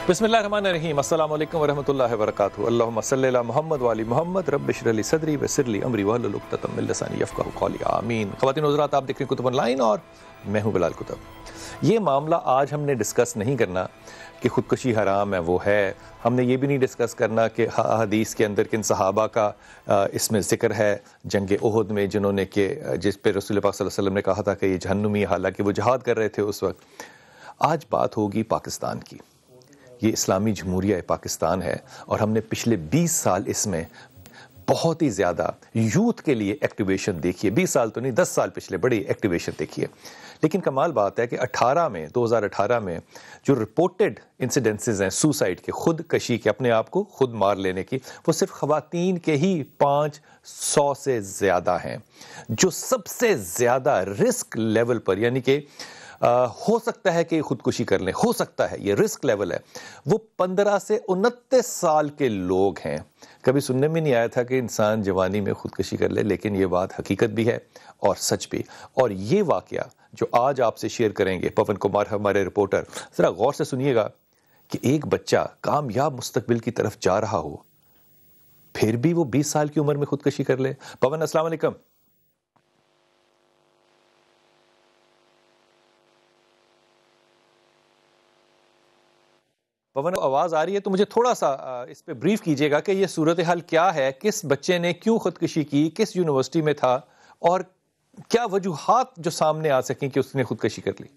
بسم اللہ الرحمن الرحیم، السلام علیکم ورحمۃ اللہ وبرکاتہ۔ اللہم صلی علی محمد وعلی محمد، رب اشرح لی صدری ویسر لی امری واحلل عقدۃ من لسانی یفقہوا قولی، آمین۔ خواتین و حضرات، آپ دیکھ رہے ہیں کتب آن لائن اور میں ہوں بلال کتب۔ یہ معاملہ آج ہم نے ڈسکس نہیں کرنا کہ خودکشی حرام ہے، وہ ہے۔ ہم نے یہ بھی نہیں ڈسکس کرنا کہ حدیث کے اندر کن صحابہ کا اس میں ذکر ہے جنگ احد میں، جنہوں نے کہ جس پہ رسول پاک صلی اللہ علیہ وسلم نے کہا تھا کہ یہ جہنمی، حالانکہ وہ جہاد کر رہے تھے اس وقت۔ آج بات ہوگی پاکستان کی۔ یہ اسلامی جمہوریہ پاکستان ہے اور ہم نے پچھلے 20 سال اس میں بہت ہی زیادہ یوتھ کے لیے ایکٹیویشن دیکھی ہے۔ 20 سال تو نہیں، 10 سال پچھلے بڑی ایکٹیویشن دیکھی ہے۔ لیکن کمال بات ہے کہ 2018 میں جو رپورٹڈ انسیڈنسز ہیں سوسائڈ کے، خود کشی کے، اپنے آپ کو خود مار لینے کی، وہ صرف خواتین کے ہی 500 سے زیادہ ہیں، جو سب سے زیادہ رسک لیول پر، یعنی کہ ہو سکتا ہے کہ خودکشی کر لیں، ہو سکتا ہے، یہ رسک لیول ہے، وہ 15 سے 29 سال کے لوگ ہیں۔ کبھی سننے میں نہیں آیا تھا کہ انسان جوانی میں خودکشی کر لے، لیکن یہ بات حقیقت بھی ہے اور سچ بھی۔ اور یہ واقعہ جو آج آپ سے شیئر کریں گے پون کمار ہمارے رپورٹر، ذرا غور سے سنیے گا کہ ایک بچہ کامیاب مستقبل کی طرف جا رہا ہو، پھر بھی وہ 20 سال کی عمر میں خودکشی کر لے۔ پون، السلام علیکم۔ پون، آواز آ رہی ہے تو مجھے تھوڑا سا اس پہ بریف کیجیے گا کہ یہ صورتحال کیا ہے، کس بچے نے کیوں خودکشی کی، کس یونیورسٹی میں تھا، اور کیا وجوہات جو سامنے آ سکیں کہ اس نے خودکشی کر لی؟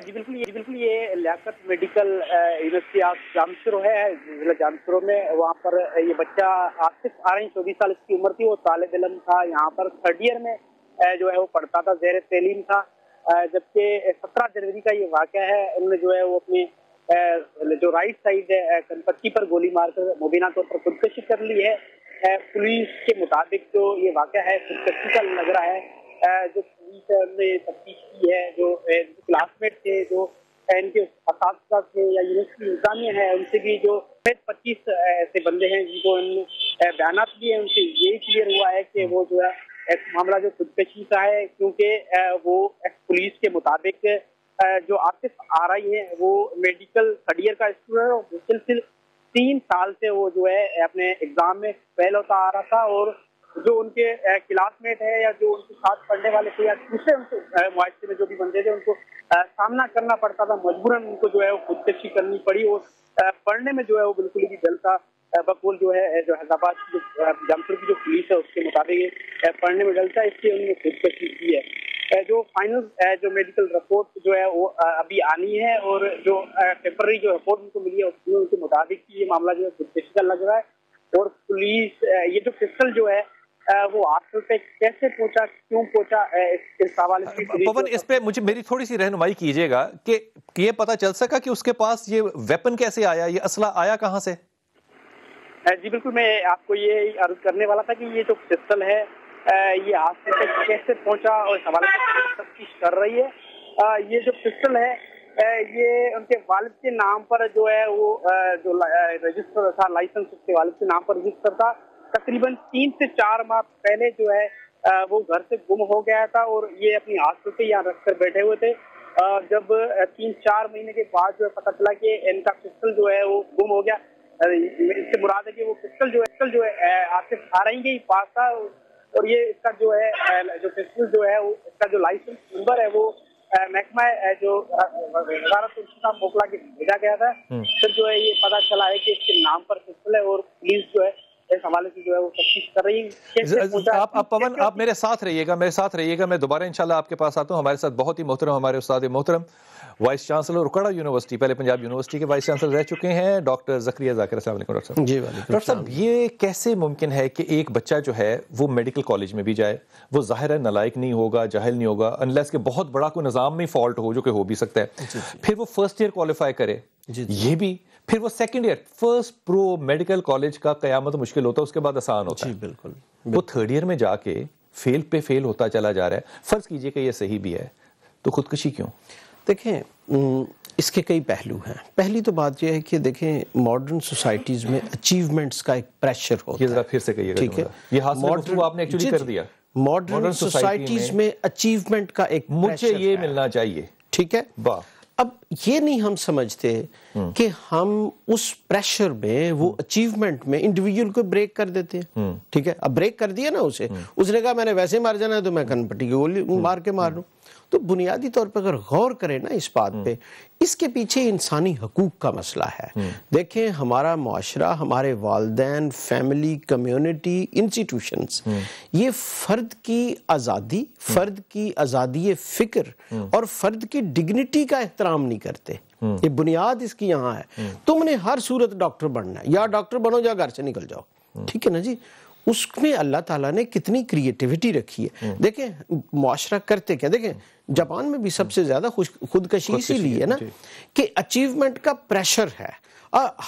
جی بالکل یہ لیاقت میڈیکل یونیورسٹی آف جامشورو ہے، ضلع جامشورو میں۔ وہاں پر یہ بچہ آصف آرین 24 سال اس کی عمر تھی، وہ طالب علم تھا، یہاں پر 3rd ایئر میں جو ہے وہ پڑھتا تھا، زیر تعلیم تھا۔ جبکہ 17 جنوری کا یہ واقعہ ہے، انہوں نے جو ہے وہ اپنے جو رائٹ سائڈ ہے کنپٹی پر گولی مار کر مبینہ طور پر خودکشی کر لی ہے۔ پولیس کے مطابق جو یہ واقعہ ہے خودکشی کا لگ رہا ہے۔ جو پولیس نے تفتیش کی ہے، جو کلاس میٹ تھے، جو ان کے اساتذہ تھے یا یونیورسٹی انتظامیہ ہے، ان سے بھی جو 25 ایسے بندے ہیں جن کو ان بیانات دیے ہیں، ان سے یہی کلیئر ہوا ہے کہ وہ جو ہے معاملہ جو خودکشی کا ہے، کیونکہ وہ پولیس کے مطابق جو آصف آ رہی ہیں وہ میڈیکل 3rd ایئر کا اسٹوڈنٹ ہے، اور مسلسل 3 سال سے وہ جو ہے اپنے ایگزام میں فیل ہوتا آ رہا تھا، اور جو ان کے کلاس میٹ ہے یا جو ان کے ساتھ پڑھنے والے تھے یا دوسرے ان کے معاشرے میں جو بھی بندے تھے، ان کو سامنا کرنا پڑتا تھا، مجبوراً ان کو جو ہے وہ خودکشی کرنی پڑی، اور پڑھنے میں جو ہے وہ بالکل بھی دل تھا۔ بقول جو ہے جو حیدرآباد کی جامشورو کی جو پولیس ہے اس کے مطابق پڑھنے میں ڈلتا ہے، اس لیے انہوں نے خودکشی کی ہے۔ جو فائنل جو میڈیکل رپورٹ جو ہے وہ ابھی آنی ہے، اور جو ٹیمپرری جو رپورٹ ان کو ملی ہے ان کے مطابق یہ معاملہ جو ہے خودکشی کا لگ رہا ہے۔ اور پولیس یہ جو پسٹل جو ہے وہ ہاسپٹل پہ کیسے پہنچا، کیوں پہنچا، اس حوالے سے پون، اس پہ مجھے میری تھوڑی سی رہنمائی کیجیے گا کہ یہ پتا چل سکا کہ اس کے پاس یہ ویپن کیسے آیا، یہ اسلحہ آیا کہاں سے؟ جی بالکل، میں آپ کو یہ عرض کرنے والا تھا کہ یہ جو پسٹل ہے یہ ہاسپٹل پہ کیسے پہنچا، اور اس حوالے سے تفتیش کر رہی ہے۔ یہ جو پسٹل ہے یہ ان کے والد کے نام پر جو ہے وہ جو رجسٹر تھا، لائسنس اس کے والد کے نام پر رجسٹر تھا۔ تقریباً 3 سے 4 ماہ پہلے جو ہے وہ گھر سے گم ہو گیا تھا، اور یہ اپنی ہاسپٹل پہ یہاں رکھ کر بیٹھے ہوئے تھے۔ جب 3-4 مہینے کے بعد جو ہے پتہ چلا کہ ان کا پسٹل جو ہے وہ گم ہو گیا، اس سے مراد ہے کہ وہ پسٹل جو ہے آصف آرین کے ہی پاس تھا، اور یہ اس کا جو ہے جو پسٹل جو ہے اس کا جو لائسنس نمبر ہے وہ محکمہ جو وزارت کا موکلا کے بھیجا گیا تھا۔ پھر جو ہے یہ پتا چلا ہے کہ اس کے نام پر پسٹل ہے، اور پولیس جو ہے اس حوالے سے جو ہے وہ تفتیش کر رہی ہے۔ آپ پون، آپ میرے ساتھ رہیے گا، میں دوبارہ انشاءاللہ آپ کے پاس آتا ہوں۔ ہمارے ساتھ بہت ہی محترم ہمارے استاد محترم وائس چانسلر روکڑا یونیورسٹی، پہلے پنجاب یونیورسٹی کے وائس چانسلر رہ چکے ہیں، ڈاکٹر زکریا ذاکر۔ السلام علیکم ڈاکٹر صاحب۔ جی ڈاکٹر صاحب، یہ کیسے ممکن ہے کہ ایک بچہ جو ہے وہ میڈیکل کالج میں بھی جائے، وہ ظاہر ہے نالائق نہیں ہوگا، جاہل نہیں ہوگا، انلیس کہ بہت بڑا کوئی نظام میں فالٹ ہو، جو کہ ہو بھی سکتا ہے، پھر وہ 1st ایئر کوالیفائی کرے، یہ بھی، پھر وہ 2nd ایئر، فرسٹ پرو میڈیکل کالج کا قیامت مشکل ہوتا ہے، اس کے بعد آسان ہوتا ہے، بالکل وہ 3rd ایئر میں جا کے فیل پہ فیل ہوتا چلا جا رہا ہے۔ فرض کیجئے کہ یہ صحیح بھی ہے، تو خودکشی کیوں؟ دیکھیں، اس کے کئی پہلو ہیں۔ پہلی تو بات یہ ہے کہ دیکھیں ماڈرن سوسائٹیز میں اچیومنٹس کا ایک پریشر ہوتا ہے۔ یہ ذرا پھر سے کہیے گا، ٹھیک ہے، یہ حاصل گفتگو آپ نے ایکچولی کر دیا۔ ماڈرن سوسائٹیز میں اچیومنٹ کا ایک مجھے یہ ملنا چاہیے، ٹھیک ہے، اب یہ نہیں ہم سمجھتے کہ ہم اس پریشر میں وہ اچیومنٹ میں انڈیویجول کو بریک کر دیتے ہیں. ٹھیک ہے, اب بریک کر دیا نا اسے, اس نے کہا میں نے ویسے مار جانا ہے تو میں کن پٹی کی گولی مار کے مار لوں. تو بنیادی طور پہ اگر غور کریں نا اس بات پہ, اس کے پیچھے انسانی حقوق کا مسئلہ ہے. دیکھیں ہمارا معاشرہ, ہمارے والدین, فیملی, کمیونٹی, انسٹیٹیوشنز, یہ فرد کی آزادی, فرد کی آزادی فکر اور فرد کی ڈگنیٹی کا احترام نہیں کرتے. یہ بنیاد اس کی یہاں ہے. تم نے ہر صورت ڈاکٹر بننا ہے, یا ڈاکٹر بنو یا گھر سے نکل جاؤ. ٹھیک ہے نا جی, اس میں اللہ تعالیٰ نے کتنی کریٹیوٹی رکھی ہے. دیکھیں معاشرہ کرتے کیا, دیکھیں جاپان میں بھی سب سے زیادہ خودکشی اسی لیے ہے نا کہ اچیومنٹ کا پریشر ہے.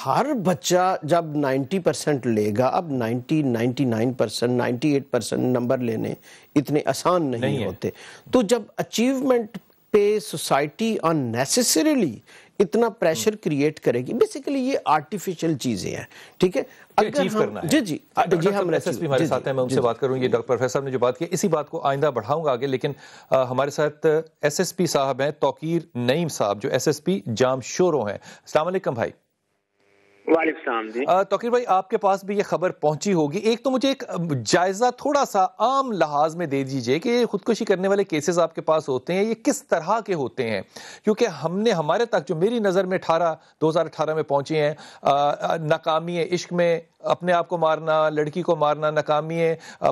ہر بچہ جب 90% لے گا, اب 99%, 98% نمبر لینے اتنے آسان نہیں ہوتے. تو جب اچیومنٹ پہ سوسائٹی unnecessarily اتنا پریشر کریٹ کرے گی, بیسیکلی یہ آرٹیفیشل چیزیں ہیں. ٹھیک ہے, اگر ہم جی ہم ایس ایس پی ہمارے ساتھ ہیں, میں ان سے بات کروں. یہ ڈاکٹر پروفیسر صاحب نے جو بات کی اسی بات کو آئندہ بڑھاؤں گا آگے, لیکن ہمارے ساتھ ایس ایس پی صاحب ہیں توقیر نعیم صاحب, جو ایس ایس پی جام شورو ہیں. السلام علیکم بھائی. وعلیکم السلام جی. توقیر بھائی, آپ کے پاس بھی یہ خبر پہنچی ہوگی, ایک تو مجھے ایک جائزہ تھوڑا سا عام لحاظ میں دے دیجئے کہ خودکشی کرنے والے کیسز آپ کے پاس ہوتے ہیں, یہ کس طرح کے ہوتے ہیں؟ کیونکہ ہم نے ہمارے تک جو میری نظر میں 2018 میں پہنچے ہیں, ناکامی عشق میں اپنے آپ کو مارنا, لڑکی کو مارنا, ناکامی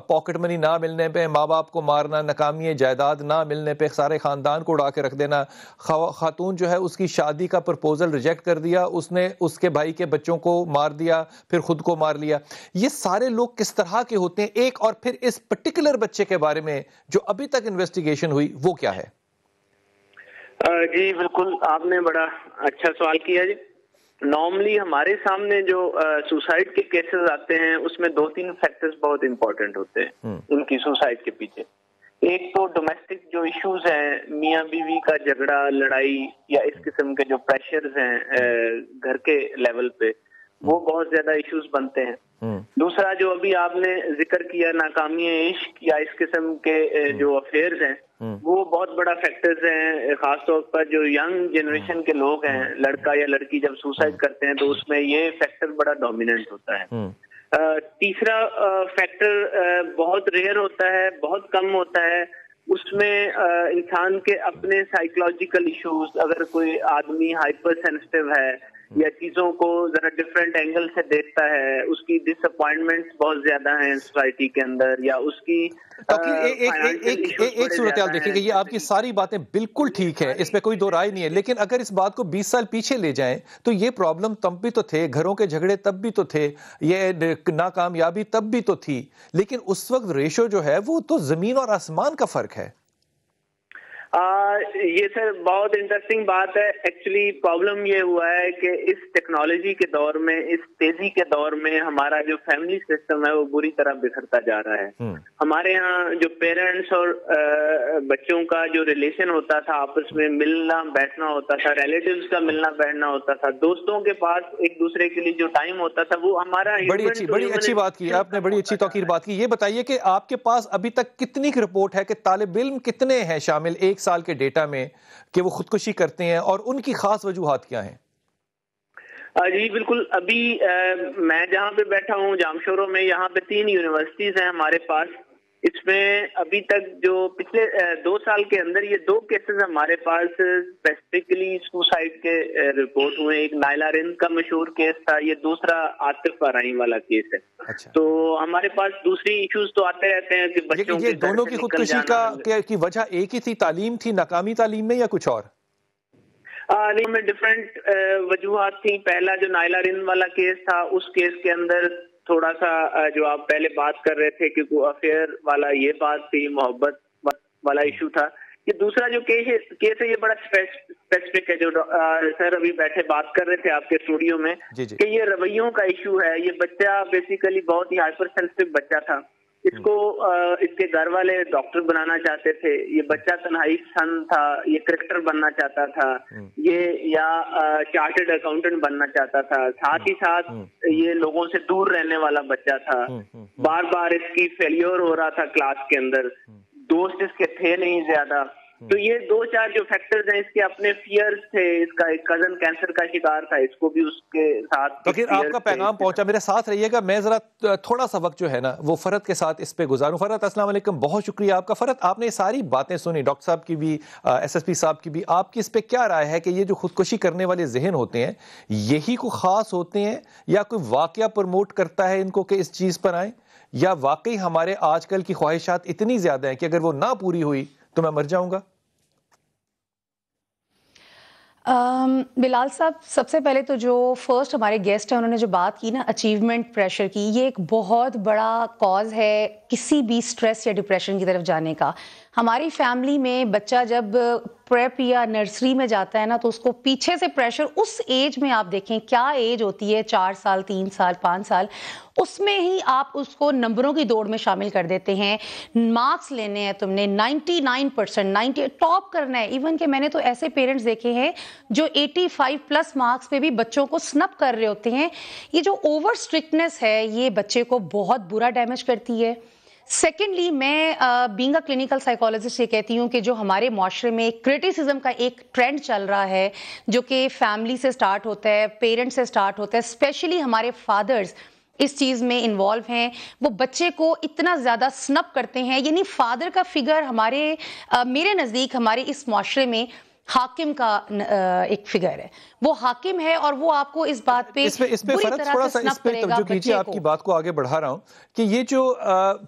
پاکٹ منی نہ ملنے پہ ماں باپ کو مارنا, ناکامی جائیداد نہ ملنے پہ سارے خاندان کو اڑا کے رکھ دینا, خاتون جو ہے اس کی شادی کا پرپوزل ریجیکٹ کر دیا, اس نے اس کے بھائی کے بچوں کو مار دیا, پھر خود کو مار لیا. یہ سارے لوگ کس طرح کے ہوتے ہیں ایک, اور پھر اس پرٹیکولر بچے کے بارے میں جو ابھی تک انویسٹیگیشن ہوئی وہ کیا ہے؟ جی بالکل, آپ نے بڑا اچھا سوال کیا جی. نارملی ہمارے سامنے جو سوسائڈ کے کیسز آتے ہیں اس میں 2-3 فیکٹرز بہت امپورٹنٹ ہوتے ہیں ان کی سوسائڈ کے پیچھے. ایک تو ڈومیسٹک جو ایشوز ہیں, میاں بیوی کا جھگڑا, لڑائی, یا اس قسم کے جو پریشرز ہیں گھر کے لیول پہ, وہ بہت زیادہ ایشوز بنتے ہیں. دوسرا جو ابھی آپ نے ذکر کیا, ناکامی عشق یا اس قسم کے جو افیئرز ہیں, وہ بہت بڑا فیکٹرز ہیں. خاص طور پر جو ینگ جنریشن کے لوگ ہیں, لڑکا یا لڑکی جب سوسائڈ کرتے ہیں تو اس میں یہ فیکٹر بڑا ڈومیننٹ ہوتا ہے. تیسرا فیکٹر بہت ریئر ہوتا ہے, بہت کم ہوتا ہے, اس میں انسان کے اپنے سائیکولوجیکل ایشوز, اگر کوئی آدمی ہائپر سینسٹیو ہے یا چیزوں کو ذرا ڈفرینٹ اینگل سے دیکھتا ہے, اس کی ڈس اپوائنٹمنٹس بہت زیادہ ہیں سوسائٹی کے اندر, یا اس کی ایک صورتحال دیکھیں کہ یہ آپ کی ساری باتیں بالکل ٹھیک ہیں, اس پہ کوئی دو رائے نہیں ہے, لیکن اگر اس بات کو 20 سال پیچھے لے جائیں تو یہ پرابلم تب بھی تو تھے, گھروں کے جھگڑے تب بھی تو تھے, یہ ناکامیابی تب بھی تو تھی, لیکن اس وقت ریشو جو ہے وہ تو زمین اور آسمان کا فرق ہے. یہ سر بہت انٹرسٹنگ بات ہے. ایکچولی پرابلم یہ ہوا ہے کہ اس ٹیکنالوجی کے دور میں, اس تیزی کے دور میں ہمارا جو فیملی سسٹم ہے وہ بری طرح بکھرتا جا رہا ہے. ہمارے ہاں جو پیرنٹس اور بچوں کا جو ریلیشن ہوتا تھا, آپس میں ملنا بیٹھنا ہوتا تھا, ریلیٹیوز کا ملنا بیٹھنا ہوتا تھا, دوستوں کے پاس ایک دوسرے کے لیے جو ٹائم ہوتا تھا, وہ ہمارا بڑی اچھی بات کی آپ نے, بڑی اچھی توقیر بات کی. یہ بتائیے کہ آپ کے پاس ابھی تک کتنی رپورٹ ہے کہ طالب علم کتنے ہیں شامل ایک سال کے ڈیٹا میں کہ وہ خودکشی کرتے ہیں, اور ان کی خاص وجوہات کیا ہیں؟ جی بالکل, ابھی میں جہاں پہ بیٹھا ہوں جامشورو میں, یہاں پہ 3 یونیورسٹیز ہیں ہمارے پاس. اس میں ابھی تک جو پچھلے 2 سال کے اندر یہ 2 کیسز ہمارے پاس اسپیسیفکلی سوسائڈ کے رپورٹ ہوئے. ایک نائلا رند کا مشہور کیس تھا, یہ دوسرا عاطف ارائیں والا کیس ہے. تو ہمارے پاس دوسری ایشوز تو آتے رہتے ہیں کہ بچوں یہ دونوں کی خودکشی کی وجہ ایک ہی تھی, تعلیم تھی, ناکامی تعلیم میں, یا کچھ اور؟ نہیں, میں ڈفرینٹ وجوہات تھیں. پہلا جو نائلا رند والا کیس تھا, اس کیس کے اندر تھوڑا سا جو آپ پہلے بات کر رہے تھے کہ افیئر والا یہ بات تھی, محبت والا ایشو تھا. یہ دوسرا جو کیس ہے یہ بڑا اسپیسیفک ہے, جو سر ابھی بیٹھے بات کر رہے تھے آپ کے اسٹوڈیو میں, کہ یہ رویوں کا ایشو ہے. یہ بچہ بیسیکلی بہت ہی ہائپر سینسٹیو بچہ تھا. اس کو اس کے گھر والے ڈاکٹر بنانا چاہتے تھے. یہ بچہ تنہائی پسند تھا, یہ کرکٹر بننا چاہتا تھا, یہ یا چارٹرڈ اکاؤنٹنٹ بننا چاہتا تھا. ساتھ ہی ساتھ یہ لوگوں سے دور رہنے والا بچہ تھا. بار بار اس کی فیلیور ہو رہا تھا کلاس کے اندر, دوست اس کے تھے نہیں زیادہ. تو یہ 2-4 جو فیکٹرز ہیں، اس کے اپنے فیئرز تھے. اس کا ایک کزن کینسر کا شکار تھا، اس کو بھی اس کے ساتھ. تو آپ کا پیغام پہنچا، میرے ساتھ رہیے گا. میں ذرا تھوڑا سا وقت جو ہے نا وہ فرحت کے ساتھ اس پہ گزاروں. فرحت السلام علیکم، بہت شکریہ آپ کا. فرحت، آپ نے یہ ساری باتیں سنی، ڈاکٹر صاحب کی بھی، ایس ایس پی صاحب کی بھی. آپ کی اس پہ کیا رائے ہے کہ یہ جو خودکشی کرنے والے ذہن ہوتے ہیں یہی کو خاص ہوتے ہیں، یا کوئی واقعہ پروموٹ کرتا ہے ان کو کہ اس چیز پر آئیں، یا واقعی ہمارے آج کل کی خواہشات اتنی زیادہ ہیں کہ اگر وہ نہ پوری ہوئی تو میں مر جاؤں گا؟ بلال صاحب، سب سے پہلے تو جو فرسٹ ہمارے گیسٹ ہیں انہوں نے جو بات کی نا اچیومنٹ پریشر کی، یہ ایک بہت بڑا کاز ہے کسی بھی سٹریس یا ڈپریشن کی طرف جانے کا. ہماری فیملی میں بچہ جب پریپ یا نرسری میں جاتا ہے نا تو اس کو پیچھے سے پریشر اس ایج میں، آپ دیکھیں کیا ایج ہوتی ہے، 4 سال 3 سال 5 سال، اس میں ہی آپ اس کو نمبروں کی دوڑ میں شامل کر دیتے ہیں. مارکس لینے ہیں تم نے 99%، 90 ٹاپ کرنا ہے. ایون کہ میں نے تو ایسے پیرنٹس دیکھے ہیں جو 85+ مارکس پہ بھی بچوں کو سنپ کر رہے ہوتے ہیں. یہ جو اوور اسٹرکٹنس ہے یہ بچے کو بہت برا ڈیمیج کرتی ہے. سیکنڈلی، میں بینگ اے کلینکل سائیکالوجسٹ یہ کہتی ہوں کہ جو ہمارے معاشرے میں کرٹیسزم کا ایک ٹرینڈ چل رہا ہے جو کہ فیملی سے سٹارٹ ہوتا ہے، پیرنٹ سے سٹارٹ ہوتا ہے، اسپیشلی ہمارے فادرز اس چیز میں انوالو ہیں. وہ بچے کو اتنا زیادہ سنپ کرتے ہیں، یعنی فادر کا فگر میرے نزدیک ہمارے اس معاشرے میں حاکم کا ایک فگر ہے. وہ حاکم ہے اور وہ آپ کو اس بات پہ بری طرح سے سنپ کرے گا بچے کو. آپ کی بات کو آگے بڑھا رہا ہوں کہ یہ جو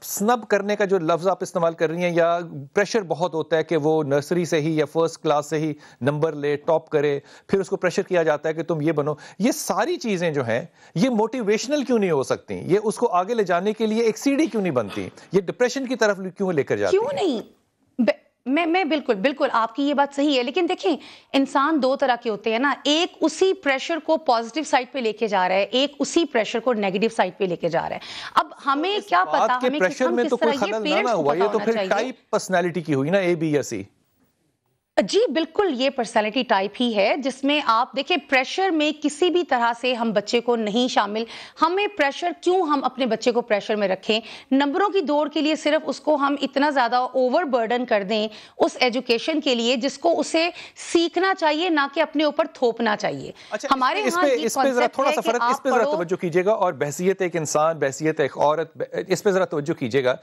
سنپ کرنے کا جو لفظ آپ استعمال کر رہی ہیں، یا پریشر بہت ہوتا ہے کہ وہ نرسری سے ہی یا فرسٹ کلاس سے ہی نمبر لے، ٹاپ کرے، پھر اس کو پریشر کیا جاتا ہے کہ تم یہ بنو. یہ ساری چیزیں جو ہیں یہ موٹیویشنل کیوں نہیں ہو سکتی؟ یہ اس کو آگے لے جانے کے لیے ایک سیڑھی کیوں نہیں بنتی؟ یہ ڈپریشن کی طرف کیوں لے کر جاتی ہے؟ کیوں نہیں؟ میں بالکل آپ کی یہ بات صحیح ہے، لیکن دیکھیں انسان 2 طرح کے ہوتے ہیں نا. ایک اسی پریشر کو پازیٹیو سائڈ پہ لے کے جا رہا ہے، ایک اسی پریشر کو نیگیٹو سائڈ پہ لے کے جا رہا ہے. اب ہمیں کیا پتا ہمیں پریشر میں تو کوئی خلل نہ ہوا، یہ تو پھر ٹائپ پرسنالٹی کی ہوئی نا، اے بی یا سی. جی بالکل، یہ پرسنالٹی ٹائپ ہی ہے جس میں آپ دیکھیں پریشر میں کسی بھی طرح سے ہم بچے کو نہیں شامل. ہمیں پریشر کیوں ہم اپنے بچے کو پریشر میں رکھیں؟ نمبروں کی دوڑ کے لیے صرف اس کو ہم اتنا زیادہ اوور برڈن کر دیں اس ایجوکیشن کے لیے جس کو اسے سیکھنا چاہیے نہ کہ اپنے اوپر تھوپنا چاہیے. ہمارے اس پہ ذرا تھوڑا سا فرق، اس پہ ذرا توجہ کیجیے گا، اور بحثیت ایک انسان، بحثیت ایک عورت، اس پہ ذرا توجہ کیجیے گا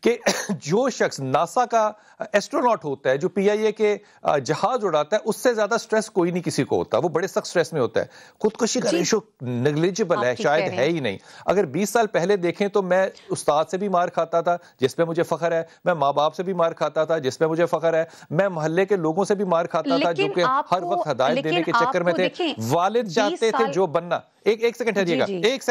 کہ جو شخص ناسا کا ایسٹروناٹ ہوتا ہے، جو پی آئی اے کے جہاز اڑاتا ہے، اس سے زیادہ سٹریس کوئی نہیں کسی کو ہوتا. وہ بڑے سخت سٹریس میں ہوتا ہے. خودکشی کا ریشو نیگلیجبل ہے، شاید ہے ہی نہیں. اگر 20 سال پہلے دیکھیں تو میں استاد سے بھی مار کھاتا تھا جس پہ مجھے فخر ہے، میں ماں باپ سے بھی مار کھاتا تھا جس پہ مجھے فخر ہے، میں محلے کے لوگوں سے بھی مار کھاتا تھا جو کہ ہر وقت ہدایت دینے کے چکر میں تھے. والد چاہتے تھے جو بننا، ایک سیکنڈ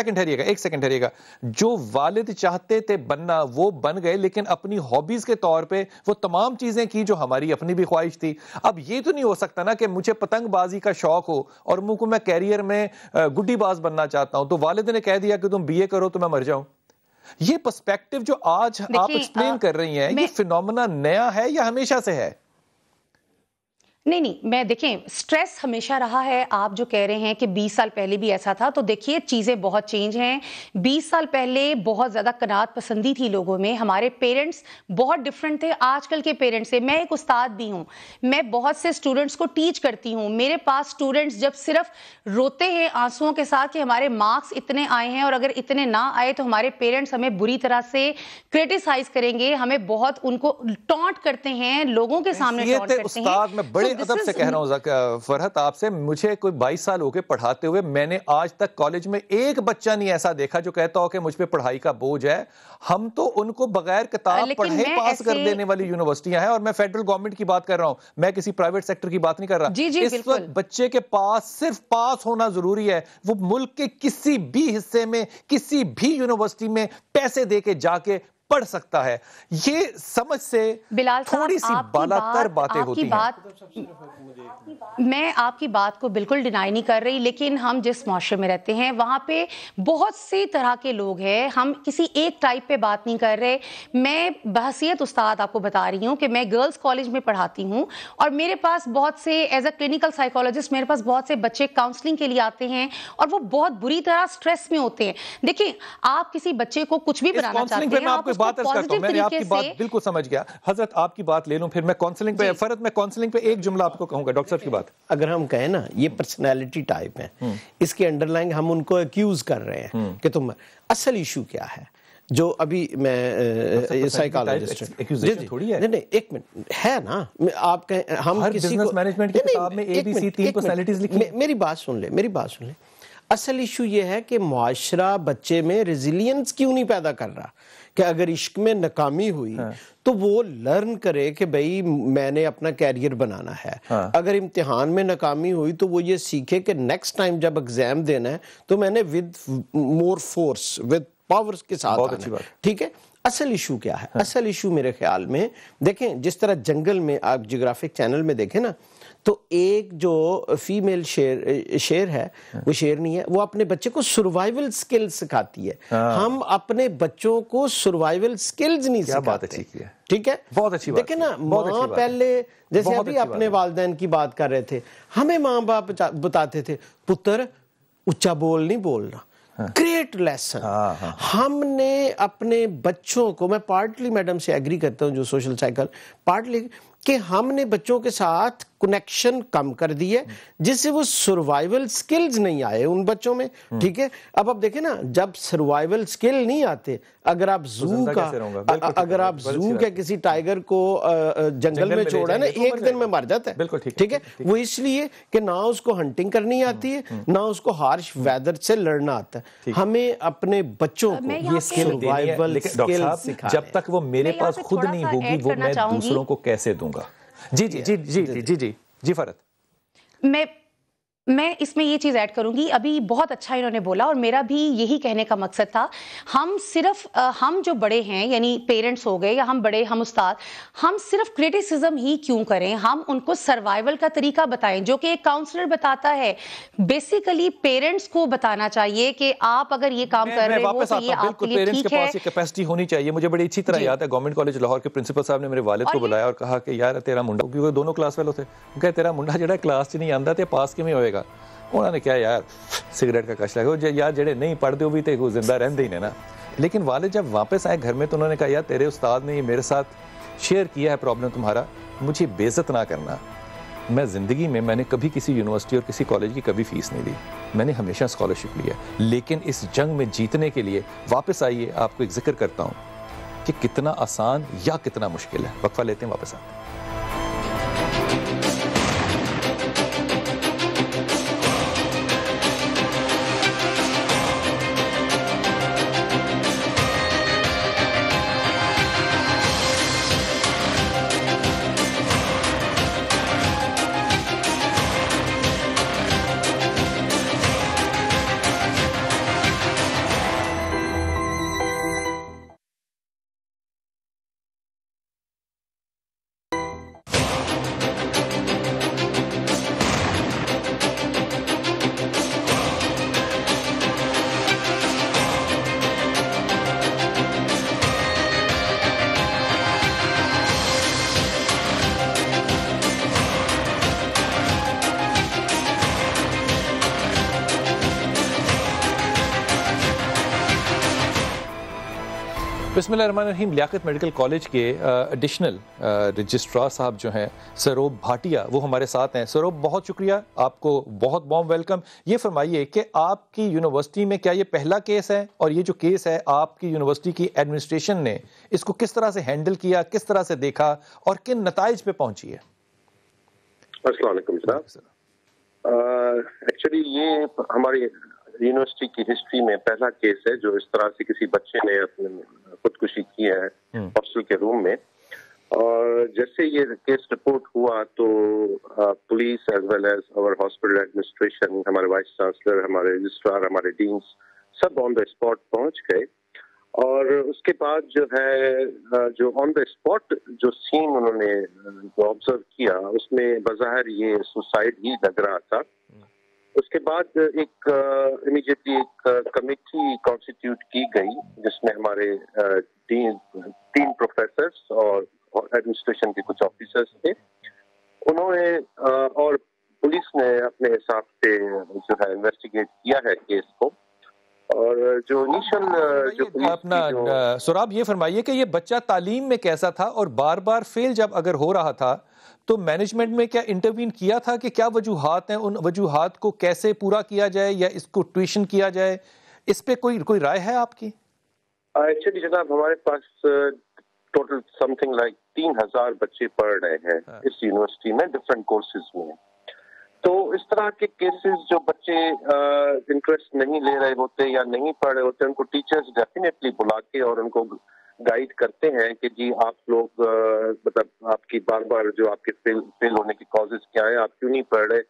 ٹھہریے گا، جو والد چاہتے تھے بننا وہ بن گئے، لیکن اپنی ہابیز کے طور پہ وہ تمام چیزیں کی جو ہماری اپنی بھی خواہش تھی. اب یہ تو نہیں ہو سکتا نا کہ مجھے پتنگ بازی کا شوق ہو اور مجھ کو میں کیریئر میں گڈی باز بننا چاہتا ہوں تو والد نے کہہ دیا کہ تم بی اے کرو تو میں مر جاؤں. یہ پرسپیکٹو جو آج آپ ایکسپلین کر رہی ہیں، یہ فینومینا نیا ہے یا ہمیشہ سے ہے؟ نہیں، میں دیکھیں سٹریس ہمیشہ رہا ہے. آپ جو کہہ رہے ہیں کہ 20 سال پہلے بھی ایسا تھا، تو دیکھیے چیزیں بہت چینج ہیں. 20 سال پہلے بہت زیادہ قناعت پسندی تھی لوگوں میں، ہمارے پیرنٹس بہت ڈفرنٹ تھے آج کل کے پیرنٹس سے. میں ایک استاد بھی ہوں، میں بہت سے اسٹوڈنٹس کو ٹیچ کرتی ہوں. میرے پاس اسٹوڈنٹس جب صرف روتے ہیں آنسوؤں کے ساتھ کہ ہمارے مارکس اتنے آئے ہیں اور اگر اتنے نہ آئے تو ہمارے پیرنٹس ہمیں بری طرح سے کرٹیسائز کریں گے، ہمیں بہت ان کو ٹانٹ کرتے ہیں، لوگوں کے سامنے ٹانٹ کرتے ہیں. ادب سے کہہ رہا ہوں فرحت آپ سے، مجھے کوئی 22 سال ہو کے پڑھاتے ہوئے میں نے آج تک کالج میں ایک بچہ نہیں ایسا دیکھا جو کہتا ہو کہ مجھ پہ پڑھائی کا بوجھ ہے. ہم تو ان کو بغیر کتاب پڑھے پاس کر دینے والی یونیورسٹیاں ہیں، اور میں فیڈرل گورنمنٹ کی بات کر رہا ہوں، میں کسی پرائیویٹ سیکٹر کی بات نہیں کر رہا. اس وقت بچے کے پاس صرف پاس ہونا ضروری ہے. وہ ملک کے کسی بھی حصے میں کسی بھی یونیورسٹی میں پیسے دے کے جا کے پڑھ سکتا ہے. یہ سمجھ سے تھوڑی سی بالا تر باتیں ہوتی ہیں. میں آپ کی بات کو بالکل ڈینائی نہیں کر رہی، لیکن ہم جس معاشرے میں رہتے ہیں وہاں پہ بہت سی طرح کے لوگ ہیں. ہم کسی ایک ٹائپ پہ بات نہیں کر رہے. میں بحیثیت استاد آپ کو بتا رہی ہوں کہ میں گرلز کالج میں پڑھاتی ہوں، اور میرے پاس بہت سے ایز اے کلینکل سائیکالوجسٹ میرے پاس بہت سے بچے کاؤنسلنگ کے لیے آتے ہیں اور وہ بہت بری طرح سٹریس میں ہوتے ہیں. دیکھیں آپ کسی بچے کو کچھ بھی بنانا چاہتے ہیں، آپ اس بات عرض کرتا ہوں, میں آپ کی بات بالکل سمجھ گیا. حضرت آپ کی بات لے لوں پھر میں کاؤنسلنگ پہ, فرد میں کاؤنسلنگ پہ ایک جملہ آپ کو کہوں گا. ڈاکٹر صاحب کی بات, اگر ہم کہیں نا یہ پرسنالٹی ٹائپ ہے, اس کے انڈر لائن ہم ان کو ایکیوز کر رہے ہیں کہ تم, اصل ایشو کیا ہے جو ابھی میں سائیکالوجسٹ نہیں ایک منٹ ہے نا, آپ کہیں ہم کسی کو مینجمنٹ کی کتاب میں اے بی سی 3 پرسنالٹیز لکھی, میری بات سن لیں. اصل ایشو یہ ہے کہ معاشرہ بچے میں ریزیلینس کیوں نہیں پیدا کر رہا, کہ اگر عشق میں ناکامی ہوئی تو وہ لرن کرے کہ بھئی میں نے اپنا کیریئر بنانا ہے. اگر امتحان میں ناکامی ہوئی تو وہ یہ سیکھے کہ نیکسٹ ٹائم جب ایگزام دینا ہے تو میں نے with more force, with powers کے ساتھ آنا ہے. ٹھیک ہے, اصل ایشو کیا ہے؟ اصل ایشو میرے خیال میں دیکھیں, جس طرح جنگل میں آپ جیوگرافک چینل میں دیکھیں نا, تو ایک جو فیمیل شیر ہے, وہ شیر نہیں ہے, وہ اپنے بچے کو سروائیول سکلز سکھاتی ہے. ہم اپنے بچوں کو سروائیول سکلز نہیں سکھاتے. ٹھیک ہے, بہت اچھی بات. دیکھیں نا, ماں پہلے جیسے ابھی اپنے والدین کی بات کر رہے تھے, ہمیں ماں باپ بتاتے تھے پتر اونچا بول نہیں بولنا. Great lesson. ہم نے اپنے بچوں کو, میں پارٹلی میڈم سے ایگری کرتا ہوں جو سوشل سائیکل, پارٹلی کہ ہم نے بچوں کے ساتھ کنیکشن کم کر دی ہے, جس سے وہ سروائیول سکلز نہیں آئے ان بچوں میں. ٹھیک ہے, اب آپ دیکھیں نا, جب سروائیول سکل نہیں آتے, اگر آپ زو کا کسی ٹائیگر کو جنگل میں چھوڑا ہے نا, ایک دن میں مر جاتا ہے. ٹھیک ہے, وہ اس لیے کہ نہ اس کو ہنٹنگ کرنی آتی ہے, نہ اس کو ہارش ویدر سے لڑنا آتا ہے. ہمیں اپنے بچوں کو یہ سروائیول سکل سکھانا, جب تک وہ میرے پاس خود نہیں ہوگی وہ میں دوسروں کو کیسے دوں گا. جی جی جی جی جی جی جی جی فرد, میں اس میں یہ چیز ایڈ کروں گی. ابھی بہت اچھا انہوں نے بولا, اور میرا بھی یہی کہنے کا مقصد تھا. ہم جو بڑے ہیں, یعنی پیرنٹس ہو گئے یا ہم بڑے, ہم استاد, ہم صرف کریٹیسزم ہی کیوں کریں, ہم ان کو سروائیول کا طریقہ بتائیں جو کہ ایک کاؤنسلر بتاتا ہے. بیسیکلی پیرنٹس کو بتانا چاہیے کہ آپ اگر یہ کام کر رہے ہو تو یہ آپ کے لیے ٹھیک ہے. پیرنٹس کے پاس یہ کیپیسٹی ہونی چاہیے. مجھے بڑی اچھی طرح یاد ہے گورنمنٹ کالج لاہور کے پرنسپل صاحب نے میرے والد کو بلایا اور کہا کہ یار تیرا منڈا, کیونکہ دونوں کلاس فیلو تھے, کہ تیرا منڈا جڑا کلاس 'چ نہیں آندا تے پاس کیویں ہوئے گا. انہوں نے کیا یار سگریٹ کا کش لگا, یار جڑے نہیں پڑھتے وہ بھی تے زندہ رہندے ہی نے نا. لیکن والد جب واپس آئے گھر میں تو انہوں نے کہا یار تیرے استاد نے یہ میرے ساتھ شیئر کیا ہے پرابلم تمہارا, مجھے بے عزت نہ کرنا. میں زندگی میں نے کبھی کسی یونیورسٹی اور کسی کالج کی کبھی فیس نہیں دی, میں نے ہمیشہ اسکالرشپ لی ہے. لیکن اس جنگ میں جیتنے کے لیے واپس آئیے, آپ کو ایک ذکر کرتا ہوں کہ کتنا آسان یا کتنا مشکل ہے. وقفہ لیتے ہیں, واپس آتے ہیں. بسم اللہ الرحمن الرحیم. لیاقت میڈیکل کالج کے ایڈیشنل رجسٹرار صاحب جو ہیں سروب بھاٹیا, وہ ہمارے ساتھ ہیں. سروب بہت شکریہ, آپ کو بہت وارم ویلکم. یہ فرمائیے کہ آپ کی یونیورسٹی میں کیا یہ پہلا کیس ہے, اور یہ جو کیس ہے آپ کی یونیورسٹی کی ایڈمنسٹریشن نے اس کو کس طرح سے ہینڈل کیا, کس طرح سے دیکھا اور کن نتائج پہ پہنچی ہے؟ السلام علیکم صاحب. ایکچولی یہ ہماری یونیورسٹی کی ہسٹری میں پہلا کیس ہے جو اس طرح سے کسی بچے نے اپنے خودکشی کی ہے ہاسٹل کے روم میں. اور جیسے یہ کیس رپورٹ ہوا تو پولیس ایز ویل ایز اور ہاسپٹل ایڈمنسٹریشن, ہمارے وائس چانسلر, ہمارے رجسٹرار, ہمارے ڈینس سب آن دا اسپاٹ پہنچ گئے. اور اس کے بعد جو ہے جو آن دا اسپاٹ جو سین انہوں نے جو آبزرو کیا اس میں بظاہر یہ سوسائڈ ہی لگ رہا تھا. اس کے بعد ایک امیڈیٹلی ایک کمیٹی کانسٹیٹیوٹ کی گئی جس میں ہمارے 3 پروفیسرز اور ایڈمنسٹریشن کے کچھ آفیسرز تھے. انہوں نے اور پولیس نے اپنے حساب سے جو ہے انویسٹیگیٹ کیا ہے کیس کو, اور جو انیشل اپنا سوراب یہ فرمائیے کہ یہ بچہ تعلیم میں کیسا تھا اور بار بار فیل جب اگر ہو رہا تھا تو مینجمنٹ میں کیا انٹروین کیا تھا کہ کیا وجوہات ہیں، ان وجوہات کو کیسے پورا کیا جائے یا اس کو ٹیوشن کیا جائے، اس پہ کوئی رائے ہے آپ کی؟ ایکچولی جناب ہمارے پاس ٹوٹل سم تھنگ لائک 3000 بچے پڑھ رہے ہیں اس یونیورسٹی میں ڈفرینٹ کورسز میں. تو اس طرح کے کیسز جو بچے انٹرسٹ نہیں لے رہے ہوتے یا نہیں پڑھ رہے ہوتے، ان کو ٹیچرز ڈیفینیٹلی بلا کے اور ان کو گائیڈ کرتے ہیں کہ جی آپ لوگ مطلب آپ کی بار بار جو آپ کے فیل ہونے کی کازز کیا ہیں، آپ کیوں نہیں پڑھ رہے.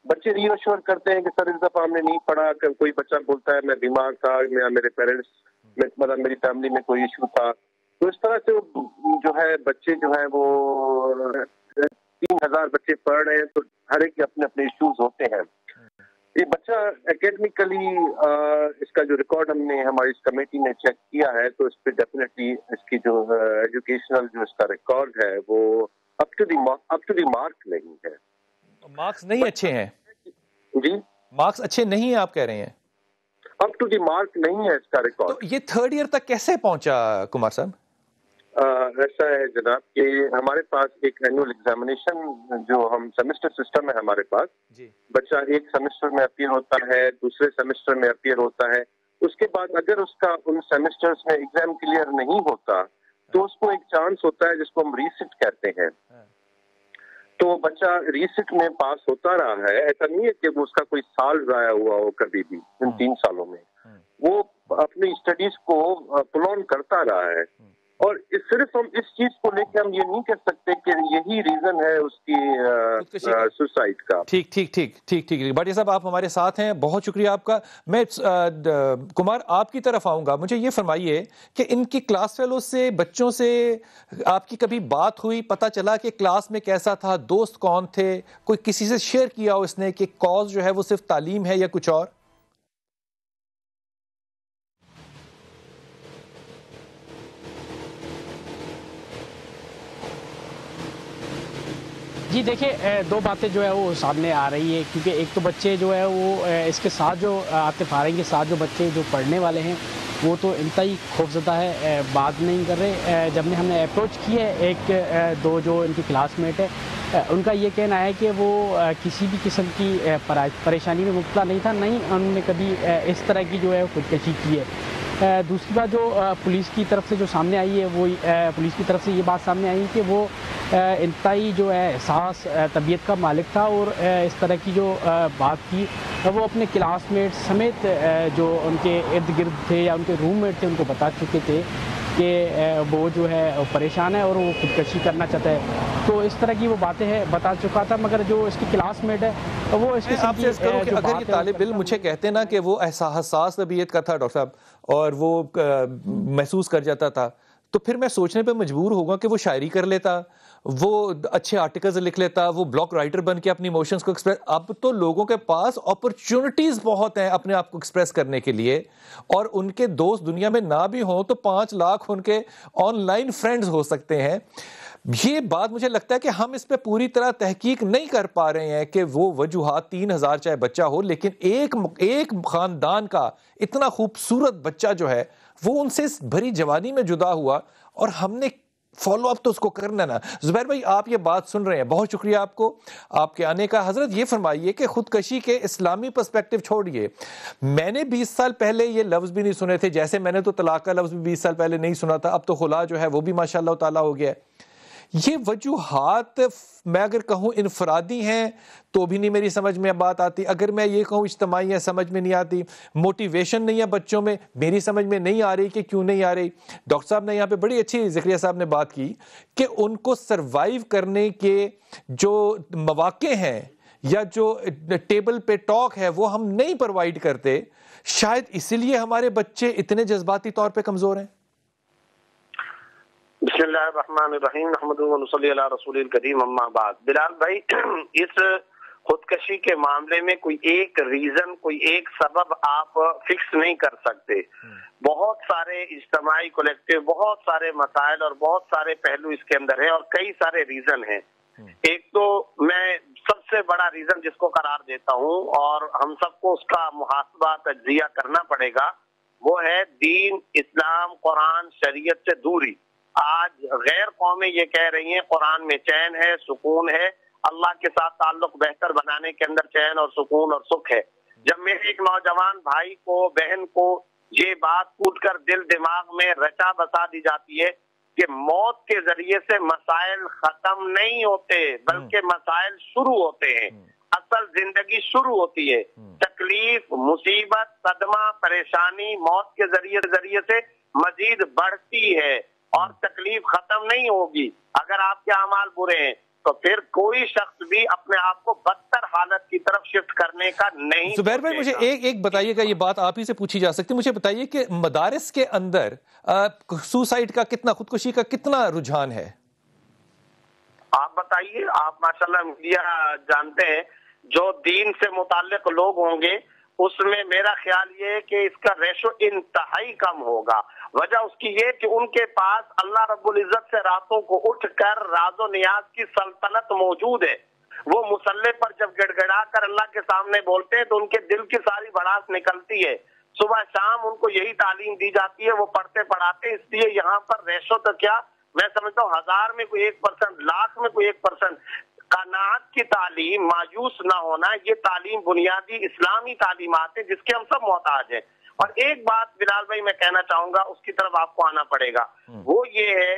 بچے ری ایشور کرتے ہیں کہ سر اس دفعہ ہم نے نہیں پڑھا. کوئی بچہ بولتا ہے میں بیمار تھا، میرے پیرنٹس مطلب میری فیملی میں کوئی ایشو تھا. تو اس طرح سے جو ہے بچے جو ہے وہ 3000 بچے پڑھ رہے ہیں تو ہر ایک کے اپنے اپنے ایشوز ہوتے ہیں. یہ بچہ اکیڈمیکلی اس کا جو ریکارڈ ہم نے ہماری اس کمیٹی نے چیک کیا ہے تو اس پہ ڈیفینیٹلی اس کی جو ایجوکیشنل جو اس کا ریکارڈ ہے وہ اپ ٹو دی مارک نہیں ہے. مارکس نہیں اچھے ہیں؟ جی مارکس اچھے نہیں ہیں آپ کہہ رہے ہیں؟ اپ ٹو دی مارک نہیں ہے اس کا ریکارڈ. تو یہ تھرڈ ایئر تک کیسے پہنچا کمار صاحب؟ ایسا ہے جناب کہ ہمارے پاس ایک اینوئل ایگزامینیشن جو ہم سیمسٹر سسٹم ہے ہمارے پاس جی. بچہ ایک سیمسٹر میں اپیئر ہوتا ہے، دوسرے سیمسٹر میں اپیئر ہوتا ہے. اس کے بعد اگر اس کا ان سیمسٹرز میں ایگزام کلیئر نہیں ہوتا تو اس کو ایک چانس ہوتا ہے جس کو ہم ریسٹ کہتے ہیں. تو بچہ ریسٹ میں پاس ہوتا رہا ہے. ایسا نہیں ہے کہ وہ اس کا کوئی سال ضائع ہوا ہو کبھی بھی ان 3 سالوں میں. وہ اپنی اسٹڈیز کو پل آن کرتا رہا ہے. اور صرف ہم اس چیز کو لے کے ہم یہ نہیں کہہ سکتے کہ یہی ریزن ہے اس کی سوسائڈ کا. ٹھیک بھاٹیا صاحب آپ ہمارے ساتھ ہیں، بہت شکریہ آپ کا. میں کمار آپ کی طرف آؤں گا. مجھے یہ فرمائیے کہ ان کی کلاس فیلو سے بچوں سے آپ کی کبھی بات ہوئی، پتہ چلا کہ کلاس میں کیسا تھا، دوست کون تھے، کوئی کسی سے شیئر کیا ہو اس نے کہ کاز جو ہے وہ صرف تعلیم ہے یا کچھ اور؟ جی دیکھیں 2 باتیں جو ہے وہ سامنے آ رہی ہے، کیونکہ ایک تو بچے جو ہے وہ اس کے ساتھ جو عاطف آرین کے ساتھ جو بچے جو پڑھنے والے ہیں وہ تو انتہائی خوفزدہ ہے، بات نہیں کر رہے. جب ہم نے اپروچ کی ہے 1-2 جو ان کی کلاس میٹ ہے، ان کا یہ کہنا ہے کہ وہ کسی بھی قسم کی پریشانی میں مبتلا نہیں تھا، نہیں انہوں نے کبھی اس طرح کی جو ہے خودکشی کی ہے. دوسری بات جو پولیس کی طرف سے جو سامنے آئی ہے وہ پولیس کی طرف سے یہ بات سامنے آئی کہ وہ انتہائی جو ہے احساس طبیعت کا مالک تھا اور اس طرح کی جو بات کی وہ اپنے کلاس میٹ سمیت جو ان کے ارد گرد تھے یا ان کے روم میٹ تھے ان کو بتا چکے تھے کہ وہ جو ہے پریشان ہے اور وہ خودکشی کرنا چاہتا ہے. تو اس طرح کی وہ باتیں بتا چکا تھا، مگر جو اس کی کلاس میٹ ہے وہ اس کے آپ سے کروں کہ اگر یہ طالب علم مجھے کہتے نا کہ وہ حساس طبیعت کا تھا ڈاکٹر صاحب اور وہ محسوس کر جاتا تھا، تو پھر میں سوچنے پہ مجبور ہوگا کہ وہ شاعری کر لیتا، وہ اچھے آرٹیکلز لکھ لیتا، وہ بلاگ رائٹر بن کے اپنی ایموشنز کو ایکسپریس. اب تو لوگوں کے پاس اپرچونٹیز بہت ہیں اپنے آپ کو ایکسپریس کرنے کے لیے، اور ان کے دوست دنیا میں نہ بھی ہوں تو 5 لاکھ ان کے آن لائن فرینڈز ہو سکتے ہیں. یہ بات مجھے لگتا ہے کہ ہم اس پہ پوری طرح تحقیق نہیں کر پا رہے ہیں کہ وہ وجوہات 3000 چاہے بچہ ہو، لیکن ایک خاندان کا اتنا خوبصورت بچہ جو ہے وہ ان سے بھری جوانی میں جدا ہوا اور ہم نے فالو اپ تو اس کو کرنا نا. زبیر بھائی آپ یہ بات سن رہے ہیں، بہت شکریہ آپ کو آپ کے آنے کا. حضرت یہ فرمائیے کہ خودکشی کے اسلامی پرسپیکٹو چھوڑیے، میں نے 20 سال پہلے یہ لفظ بھی نہیں سنے تھے، جیسے میں نے تو طلاق کا لفظ بھی 20 سال پہلے نہیں سنا تھا، اب تو خلا جو ہے وہ بھی ماشاءاللہ تعالیٰ ہو گیا ہے. یہ وجوہات میں اگر کہوں انفرادی ہیں تو بھی نہیں میری سمجھ میں بات آتی، اگر میں یہ کہوں اجتماعی ہے سمجھ میں نہیں آتی، موٹیویشن نہیں ہے بچوں میں میری سمجھ میں نہیں آ رہی کہ کیوں نہیں آ رہی. ڈاکٹر صاحب نے یہاں پہ بڑی اچھی زکریا صاحب نے بات کی کہ ان کو سروائیو کرنے کے جو مواقع ہیں یا جو ٹیبل پہ ٹاک ہے وہ ہم نہیں پرووائڈ کرتے، شاید اسی لیے ہمارے بچے اتنے جذباتی طور پہ کمزور ہیں. بسم اللہ الرحمن الرحیم نحمدہ ونصلی علی رسول الکریم اما بعد. بلال بھائی اس خودکشی کے معاملے میں کوئی ایک ریزن کوئی ایک سبب آپ فکس نہیں کر سکتے. بہت سارے اجتماعی کولیکٹیو بہت سارے مسائل اور بہت سارے پہلو اس کے اندر ہیں اور کئی سارے ریزن ہیں. ایک تو میں سب سے بڑا ریزن جس کو قرار دیتا ہوں اور ہم سب کو اس کا محاسبہ تجزیہ کرنا پڑے گا وہ ہے دین، اسلام، قرآن، شریعت سے دوری. آج غیر قومیں یہ کہہ رہی ہیں قرآن میں چین ہے، سکون ہے، اللہ کے ساتھ تعلق بہتر بنانے کے اندر چین اور سکون اور سکھ ہے. جب میرے ایک نوجوان بھائی کو، بہن کو یہ بات پوچھ کر دل دماغ میں رچا بسا دی جاتی ہے کہ موت کے ذریعے سے مسائل ختم نہیں ہوتے بلکہ مسائل شروع ہوتے ہیں، اصل زندگی شروع ہوتی ہے. تکلیف، مصیبت، صدمہ، پریشانی موت کے ذریعے سے مزید بڑھتی ہے اور تکلیف ختم نہیں ہوگی. اگر آپ کے اعمال برے ہیں تو پھر کوئی شخص بھی اپنے آپ کو بدتر حالت کی طرف شفٹ کرنے کا نہیں. زبیر بھائی مجھے ایک بتائیے گا، یہ بات آپ ہی سے پوچھی جا سکتی، مجھے بتائیے کہ مدارس کے اندر سوسائڈ کا کتنا، خودکشی کا کتنا رجحان ہے؟ آپ بتائیے. آپ ماشاءاللہ میڈیا جانتے ہیں، جو دین سے متعلق لوگ ہوں گے اس میں میرا خیال یہ ہے کہ اس کا ریشو انتہائی کم ہوگا. وجہ اس کی یہ کہ ان کے پاس اللہ رب العزت سے راتوں کو اٹھ کر راز و نیاز کی سلطنت موجود ہے. وہ مصلے پر جب گڑ گڑا کر اللہ کے سامنے بولتے ہیں تو ان کے دل کی ساری بھڑاس نکلتی ہے. صبح شام ان کو یہی تعلیم دی جاتی ہے، وہ پڑھتے پڑھاتے. اس لیے یہاں پر ریشو تو کیا، میں سمجھتا ہوں 1000 میں کوئی 1%، لاکھ میں کوئی 1%. قناعت کی تعلیم، مایوس نہ ہونا، یہ تعلیم بنیادی اسلامی تعلیمات ہے جس کے ہم سب محتاج ہیں. اور ایک بات بلال بھائی میں کہنا چاہوں گا، اس کی طرف آپ کو آنا پڑے گا. وہ یہ ہے،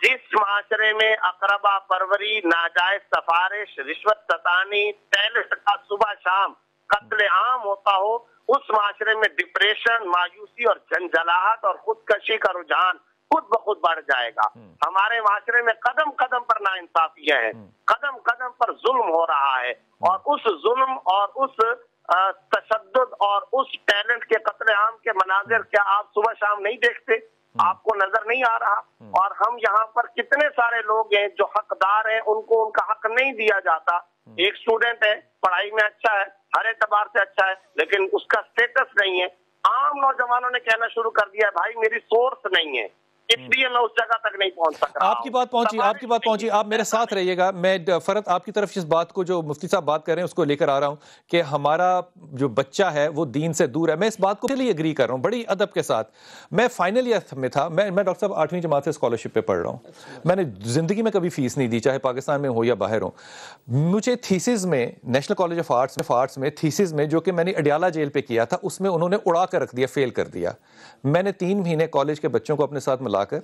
جس معاشرے میں اقربا پروری، ناجائز سفارش، رشوت ستانی، ٹیلنٹ کا صبح شام قتل عام ہوتا ہو، اس معاشرے میں ڈپریشن، مایوسی اور جھنجھلاہٹ اور خودکشی کا رجحان خود بخود بڑھ جائے گا. ہمارے معاشرے میں قدم قدم پر ناانصافیاں ہیں، قدم قدم پر ظلم ہو رہا ہے، اور اس ظلم اور اس تشدد اور اس ٹیلنٹ کے قتل عام کے مناظر کیا آپ صبح شام نہیں دیکھتے؟ آپ کو نظر نہیں آ رہا؟ اور ہم یہاں پر کتنے سارے لوگ ہیں جو حقدار ہیں، ان کو ان کا حق نہیں دیا جاتا. ایک اسٹوڈنٹ ہے، پڑھائی میں اچھا ہے، ہر اعتبار سے اچھا ہے، لیکن اس کا اسٹیٹس نہیں ہے. عام نوجوانوں نے کہنا شروع کر دیا ہے بھائی میری سورس نہیں ہے، اس لیے میں اس جگہ تک نہیں پہنچ سکتا. آپ کی بات پہنچی، آپ میرے ساتھ رہیے گا. میں فرد آپ کی طرف اس بات کو جو مفتی صاحب بات کر رہے ہیں اس کو لے کر آ رہا ہوں کہ ہمارا جو بچہ ہے وہ دین سے دور ہے. میں اس بات کو چلیے اگری کر رہا ہوں بڑی ادب کے ساتھ. میں فائنل ایئر میں تھا، میں ڈاکٹر صاحب 8ویں جماعت سے اسکالرشپ پہ پڑھ رہا ہوں. میں نے زندگی میں کبھی فیس نہیں دی، چاہے پاکستان میں ہو یا باہر ہو. مجھے تھیسز میں نیشنل کالج آف آرٹس میں تھیسز میں، جو کہ میں نے اڈیالہ جیل پہ کیا تھا، اس میں انہوں نے اڑا کر رکھ دیا، فیل کر دیا. میں نے 3 مہینے کالج کے بچوں کو اپنے ساتھ ملا کر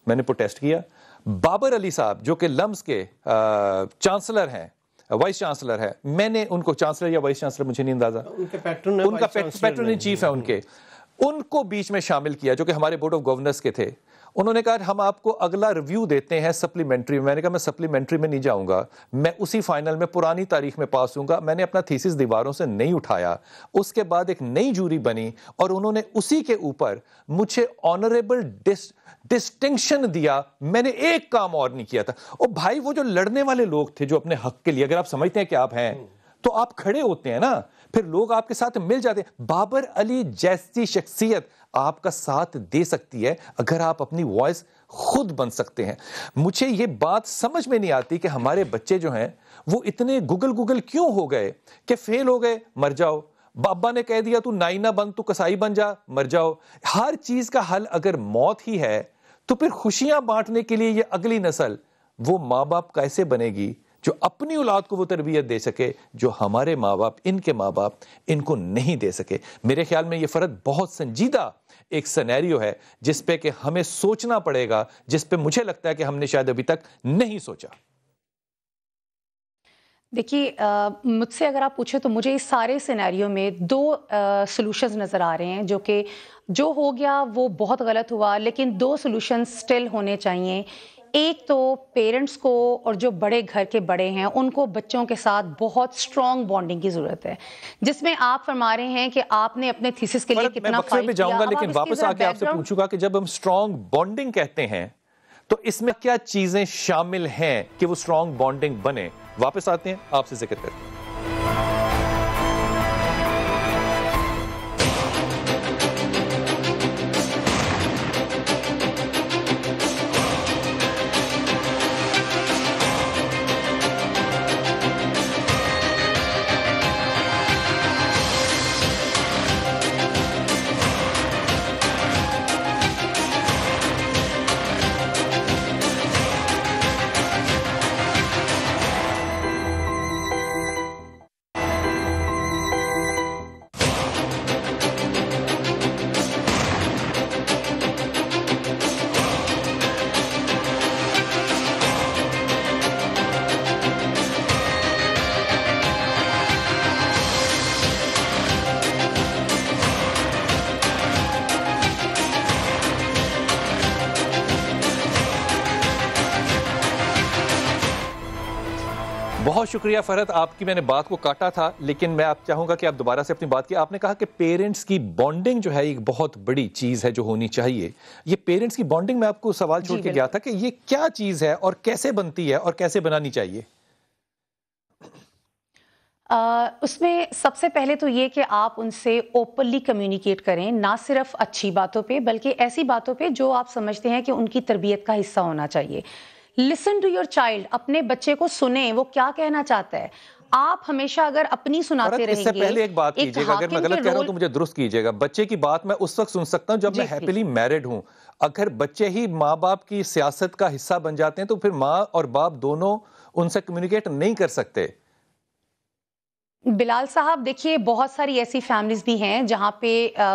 میں نے پروٹیسٹ کیا. بابر علی صاحب جو کہ لمز کے چانسلر ہیں، وائس چانسلر ہے، میں نے ان کو، چانسلر یا وائس چانسلر مجھے نہیں اندازہ، ان کا پیٹرن ان چیف ہے ان کو بیچ میں شامل کیا، جو کہ ہمارے بورڈ آف گورنرز کے تھے. انہوں نے کہا ہم آپ کو اگلا ریویو دیتے ہیں سپلیمنٹری میں. میں نے کہا میں سپلیمنٹری میں نہیں جاؤں گا، میں اسی فائنل میں پرانی تاریخ میں پاس ہوں گا. میں نے اپنا تھیسس دیواروں سے نہیں اٹھایا. اس کے بعد ایک نئی جوری بنی اور انہوں نے اسی کے اوپر مجھے آنریبل ڈسٹنکشن دیا. میں نے ایک کام اور نہیں کیا تھا. اور بھائی وہ جو لڑنے والے لوگ تھے جو اپنے حق کے لیے، اگر آپ سمجھتے ہیں کہ آپ ہیں تو آپ کھڑے ہوتے ہیں نا، پھر لوگ آپ کے ساتھ مل جاتے ہیں. بابر علی جیسی شخصیت آپ کا ساتھ دے سکتی ہے اگر آپ اپنی وائس خود بن سکتے ہیں. مجھے یہ بات سمجھ میں نہیں آتی کہ ہمارے بچے جو ہیں وہ اتنے گوگل کیوں ہو گئے کہ فیل ہو گئے، مر جاؤ. ابا نے کہہ دیا تو نائی نہ بن، تو کسائی بن جا، مر جاؤ. ہر چیز کا حل اگر موت ہی ہے تو پھر خوشیاں بانٹنے کے لیے یہ اگلی نسل، وہ ماں باپ کیسے بنے گی جو اپنی اولاد کو وہ تربیت دے سکے جو ہمارے ماں باپ، ان کے ماں باپ ان کو نہیں دے سکے. میرے خیال میں یہ فرد بہت سنجیدہ ایک سینیریو ہے جس پہ کہ ہمیں سوچنا پڑے گا، جس پہ مجھے لگتا ہے کہ ہم نے شاید ابھی تک نہیں سوچا. دیکھیے مجھ سے اگر آپ پوچھیں تو مجھے اس سارے سینیریو میں 2 سلوشنز نظر آ رہے ہیں، جو کہ جو ہو گیا وہ بہت غلط ہوا، لیکن 2 سلوشنز سٹل ہونے چاہیے. ایک تو پیرنٹس کو اور جو بڑے گھر کے بڑے ہیں ان کو بچوں کے ساتھ بہت اسٹرانگ بانڈنگ کی ضرورت ہے، جس میں آپ فرما رہے ہیں کہ آپ نے اپنے تھیسس کے لیے کتنا فائٹ کیا. جاؤں گا لیکن واپس آ کے آپ سے پوچھوں گا کہ جب ہم اسٹرانگ بانڈنگ کہتے ہیں تو اس میں کیا چیزیں شامل ہیں کہ وہ اسٹرانگ بانڈنگ بنے. واپس آتے ہیں، آپ سے ذکر کرتے ہیں. بہت شکریہ فرحت, آپ کی میں نے بات کو کاٹا تھا لیکن میں آپ چاہوں گا کہ آپ دوبارہ سے اپنی بات کی. آپ نے کہا کہ پیرنٹس کی بانڈنگ جو ہے ایک بہت بڑی چیز ہے جو ہونی چاہیے. یہ پیرنٹس کی بانڈنگ میں آپ کو سوال چھوڑ کے گیا تھا کہ یہ کیا چیز ہے اور کیسے بنتی ہے اور کیسے بنانی چاہیے؟ اس میں سب سے پہلے تو یہ کہ آپ ان سے اوپنلی کمیونیکیٹ کریں, نہ صرف اچھی باتوں پہ بلکہ ایسی باتوں پہ جو آپ سمجھتے ہیں کہ ان کی تربیت کا حصہ ہونا چاہیے. لسن ٹو یور چائلڈ, اپنے بچے کو سنیں وہ کیا کہنا چاہتا ہے. آپ ہمیشہ اگر اپنی سناتے رہیں گے. اس سے پہلے ایک بات کیجیے گا, اگر میں غلط کہہ رہا ہوں تو مجھے درست کیجیے گا. بچے کی بات میں اس وقت سن سکتا ہوں جب میں ہیپیلی میرڈ ہوں. اگر بچے ہی ماں باپ کی سیاست کا حصہ بن جاتے ہیں تو پھر ماں اور باپ دونوں ان سے کمیونیکیٹ نہیں کر سکتے. بلال صاحب دیکھیے, بہت ساری ایسی فیملیز بھی ہیں جہاں پہ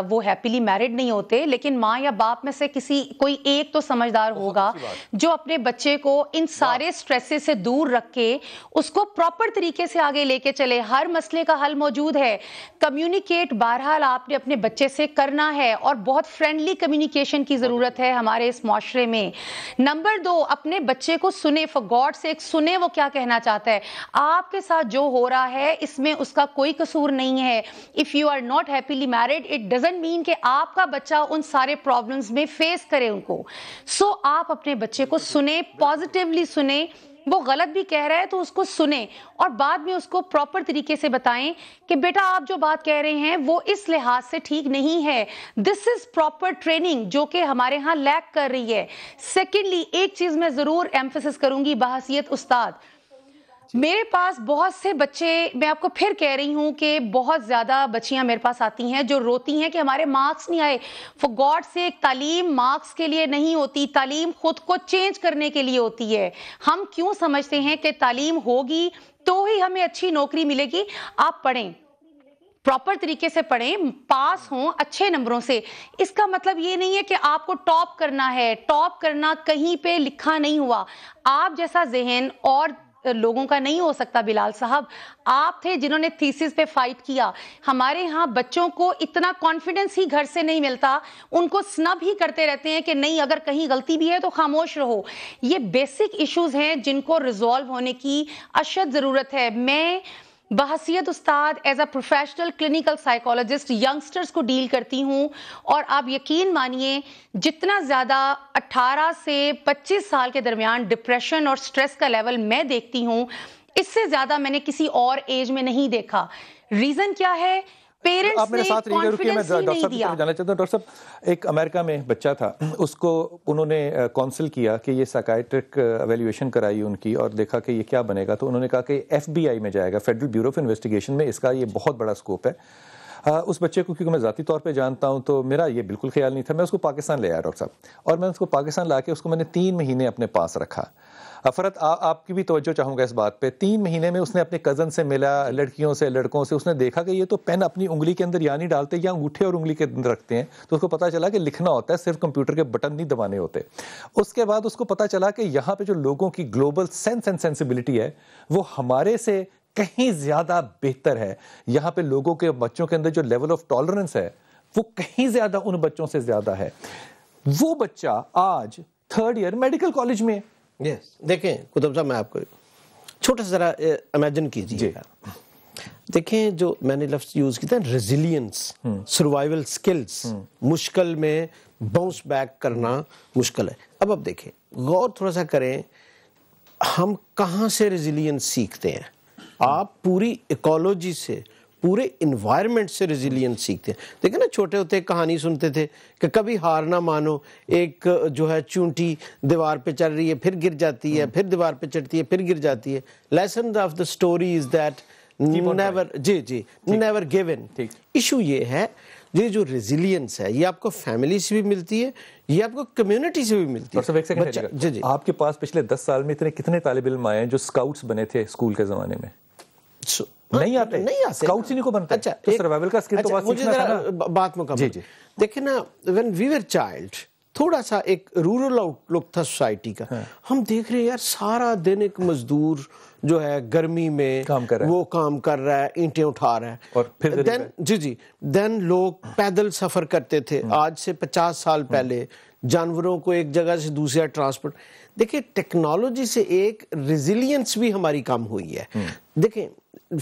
وہ ہیپیلی میرڈ نہیں ہوتے, لیکن ماں یا باپ میں سے کوئی ایک تو سمجھدار ہوگا جو اپنے بچے کو ان سارے سٹریسز سے دور رکھ کے اس کو پراپر طریقے سے آگے لے کے چلے. ہر مسئلے کا حل موجود ہے. کمیونیکیٹ بہرحال آپ نے اپنے بچے سے کرنا ہے اور بہت فرینڈلی کمیونیکیشن کی ضرورت ہے ہمارے اس معاشرے میں. نمبر 2, اپنے بچے کو سنیں, فار گاڈ سیک سنیں وہ کیا کہنا چاہتا ہے. آپ کے ساتھ جو ہو رہا ہے اس میں اس کا کوئی قصور نہیں ہے. If you are not happily married, it doesn't mean کہ آپ کا بچہ ان سارے پرابلمز میں فیس کرے ان کو. سو آپ اپنے بچے کو سنیں, پازیٹیولی سنیں. وہ غلط بھی کہہ رہا ہے تو اس کو سنیں اور بعد میں اس کو پراپر طریقے سے بتائیں کہ بیٹا آپ جو بات کہہ رہے ہیں وہ اس لحاظ سے ٹھیک نہیں ہے. دس از پراپر ٹریننگ جو کہ ہمارے ہاں لیک کر رہی ہے. سیکنڈلی, ایک چیز میں ضرور ایمفیسس کروں گی بحیثیت استاد, میرے پاس بہت سے بچے, میں آپ کو پھر کہہ رہی ہوں کہ بہت زیادہ بچیاں میرے پاس آتی ہیں جو روتی ہیں کہ ہمارے مارکس نہیں آئے. فار گاڈ سے تعلیم مارکس کے لیے نہیں ہوتی, تعلیم خود کو چینج کرنے کے لیے ہوتی ہے. ہم کیوں سمجھتے ہیں کہ تعلیم ہوگی تو ہی ہمیں اچھی نوکری ملے گی. آپ پڑھیں, پراپر طریقے سے پڑھیں, پاس ہوں اچھے نمبروں سے. اس کا مطلب یہ نہیں ہے کہ آپ کو ٹاپ کرنا ہے. ٹاپ کرنا کہیں پہ لکھا نہیں ہوا. آپ جیسا ذہن اور لوگوں کا نہیں ہو سکتا. بلال صاحب آپ تھے جنہوں نے تھیسس پہ فائٹ کیا. ہمارے ہاں بچوں کو اتنا کانفیڈنس ہی گھر سے نہیں ملتا, ان کو سنب ہی کرتے رہتے ہیں کہ نہیں اگر کہیں غلطی بھی ہے تو خاموش رہو. یہ بیسک ایشوز ہیں جن کو ریزالو ہونے کی اشد ضرورت ہے. میں بحیثیت استاد as a professional clinical psychologist youngsters کو ڈیل کرتی ہوں اور آپ یقین مانیے جتنا زیادہ 18 سے 25 سال کے درمیان ڈپریشن اور سٹریس کا لیول میں دیکھتی ہوں, اس سے زیادہ میں نے کسی اور ایج میں نہیں دیکھا. ریزن کیا ہے؟ آپ میرے ساتھ رہیے گا, رکیے میں ڈاکٹر صاحب کی طرف جانا چاہتا ہوں. ڈاکٹر صاحب, ایک امریکہ میں بچہ تھا, اس کو انہوں نے کونسل کیا کہ یہ سائیکائٹرک ایویلیویشن کرائی ان کی اور دیکھا کہ یہ کیا بنے گا, تو انہوں نے کہا کہ FBI میں جائے گا, فیڈرل بیورو آف انویسٹیگیشن میں اس کا یہ بہت بڑا اسکوپ ہے. اس بچے کو کیونکہ میں ذاتی طور پہ جانتا ہوں تو میرا یہ بالکل خیال نہیں تھا. میں اس کو پاکستان لے آیا ڈاکٹر صاحب, اور میں اس کو پاکستان لا کے اس کو میں نے 3 مہینے اپنے پاس رکھا. فرحت آپ کی بھی توجہ چاہوں گا اس بات پہ. 3 مہینے میں اس نے اپنے کزن سے ملا, لڑکیوں سے, لڑکوں سے. اس نے دیکھا کہ یہ تو پین اپنی انگلی کے اندر یا نہیں ڈالتے یا انگوٹھے اور انگلی کے اندر رکھتے ہیں, تو اس کو پتا چلا کہ لکھنا ہوتا ہے, صرف کمپیوٹر کے بٹن نہیں دبانے ہوتے. اس کے بعد اس کو پتا چلا کہ یہاں پہ جو لوگوں کی گلوبل سینس اینڈ سینسیبلٹی ہے وہ ہمارے سے کہیں زیادہ بہتر ہے. یہاں پہ لوگوں کے بچوں کے اندر جو لیول آف ٹالرنس ہے وہ کہیں زیادہ ان بچوں سے زیادہ ہے. وہ بچہ آج 3rd ایئر میڈیکل کالج میں. دیکھیں قطب صاحب, میں آپ کو چھوٹا سا ذرا امیجن کیجیے گا. دیکھیں جو میں نے لفظ یوز کیا تھا ریزیلینس, سروائیول سکلز, مشکل میں باؤنس بیک کرنا مشکل ہے. اب دیکھیں غور تھوڑا سا کریں, ہم کہاں سے ریزیلینس سیکھتے ہیں؟ آپ پوری ایکولوجی سے, پورے انوائرمنٹ سے ریزیلینس سیکھتے ہیں. دیکھیں نا, چھوٹے ہوتے کہانی سنتے تھے کہ کبھی ہار نہ مانو, ایک جو ہے چونٹی دیوار پہ چل رہی ہے, پھر گر جاتی ہے, پھر دیوار پہ چڑھتی ہے, پھر گر جاتی ہے. Lesson of the story is that never, never given. Issue یہ ہے, یہ جو ریزیلینس ہے یہ آپ کو فیملی سے بھی ملتی ہے, یہ آپ کو کمیونٹی سے بھی ملتی ہے. آپ کے پاس پچھلے 10 سال میں کتنے طالب علم آئے ہیں جو اسکاؤٹس بنے تھے اسکول کے زمانے میں؟ نہیں آتے, اسکاؤٹس ہی کو بنتا. اچھا, تو سروائیول کا اسکل تو بات مجھے ذرا بات مکمل. دیکھیں نا, وین وی ور چائلڈ, تھوڑا سا ایک رورل آؤٹ لک تھا سوسائٹی کا. ہم دیکھ رہے ہیں یار سارا دن ایک مزدور جو ہے گرمی میں وہ کام کر رہا ہے, اینٹیں اٹھا رہا ہے, اور پھر دین لوگ پیدل سفر کرتے تھے. آج سے 50 سال پہلے جانوروں کو ایک جگہ سے دوسرا ٹرانسپورٹ. دیکھیں ٹیکنالوجی سے ایک ریزیلینس بھی ہماری کم ہوئی ہے. دیکھیں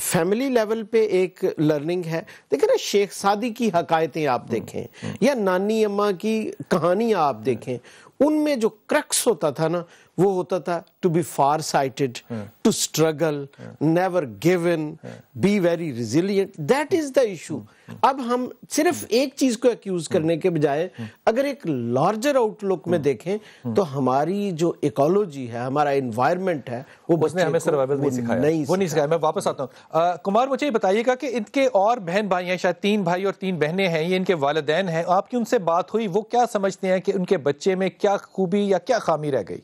فیملی لیول پہ ایک لرننگ ہے. دیکھیں نا شیخ سادی کی حکایتیں آپ دیکھیں یا نانی اماں کی کہانیاں آپ دیکھیں, ان میں جو کرکس ہوتا تھا نا وہ ہوتا تھا to be far sighted, to struggle, never give in, be very resilient. That is the issue. اب ہم صرف ایک چیز کو ایکیوز کرنے کے بجائے اگر ایک لارجر آؤٹ لک میں دیکھیں تو ہماری جو ایکولوجی ہے, ہمارا انوائرمنٹ ہے, وہ اس نے ہمیں سروائیول نہیں سکھایا, وہ نہیں سکھایا. میں واپس آتا ہوں. کمار مجھے یہ بتائیے گا کہ ان کے اور بہن بھائی ہیں, شاید 3 بھائی اور 3 بہنیں ہیں, یہ ان کے والدین ہیں, آپ کی ان سے بات ہوئی, وہ کیا سمجھتے ہیں کہ ان کے بچے میں کیا خوبی یا کیا خامی رہ گئی؟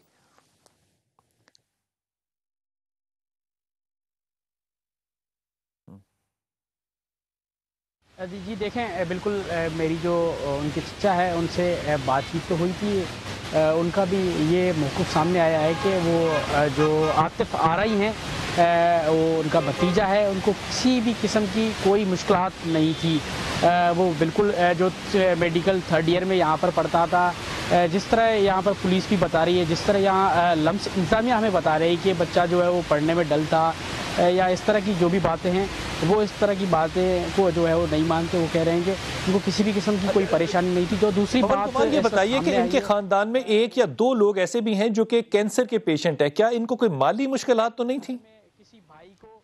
جی دیکھیں بالکل میری جو ان کی چچا ہے ان سے بات چیت تو ہوئی تھی. ان کا بھی یہ موقف سامنے آیا ہے کہ وہ جو عاطف آرائی ہیں وہ ان کا بھتیجا ہے, ان کو کسی بھی قسم کی کوئی مشکلات نہیں تھی. وہ بالکل جو میڈیکل 3rd ایئر میں یہاں پر پڑھتا تھا, جس طرح یہاں پر پولیس بھی بتا رہی ہے, جس طرح یہاں لمس انتظامیہ ہمیں بتا رہی ہے کہ بچہ جو ہے وہ پڑھنے میں ڈل تھا یا اس طرح کی جو بھی باتیں ہیں, وہ اس طرح کی باتیں کو جو ہے وہ نہیں مانتے. وہ کہہ رہے ہیں کہ ان کو کسی بھی قسم کی کوئی پریشانی نہیں تھی. تو دوسری بات یہ بتائیے کہ ان کے خاندان میں 1 یا 2 لوگ ایسے بھی ہیں جو کہ کینسر کے پیشنٹ ہیں, کیا ان کو کوئی مالی مشکلات تو نہیں تھی؟ کسی بھائی کو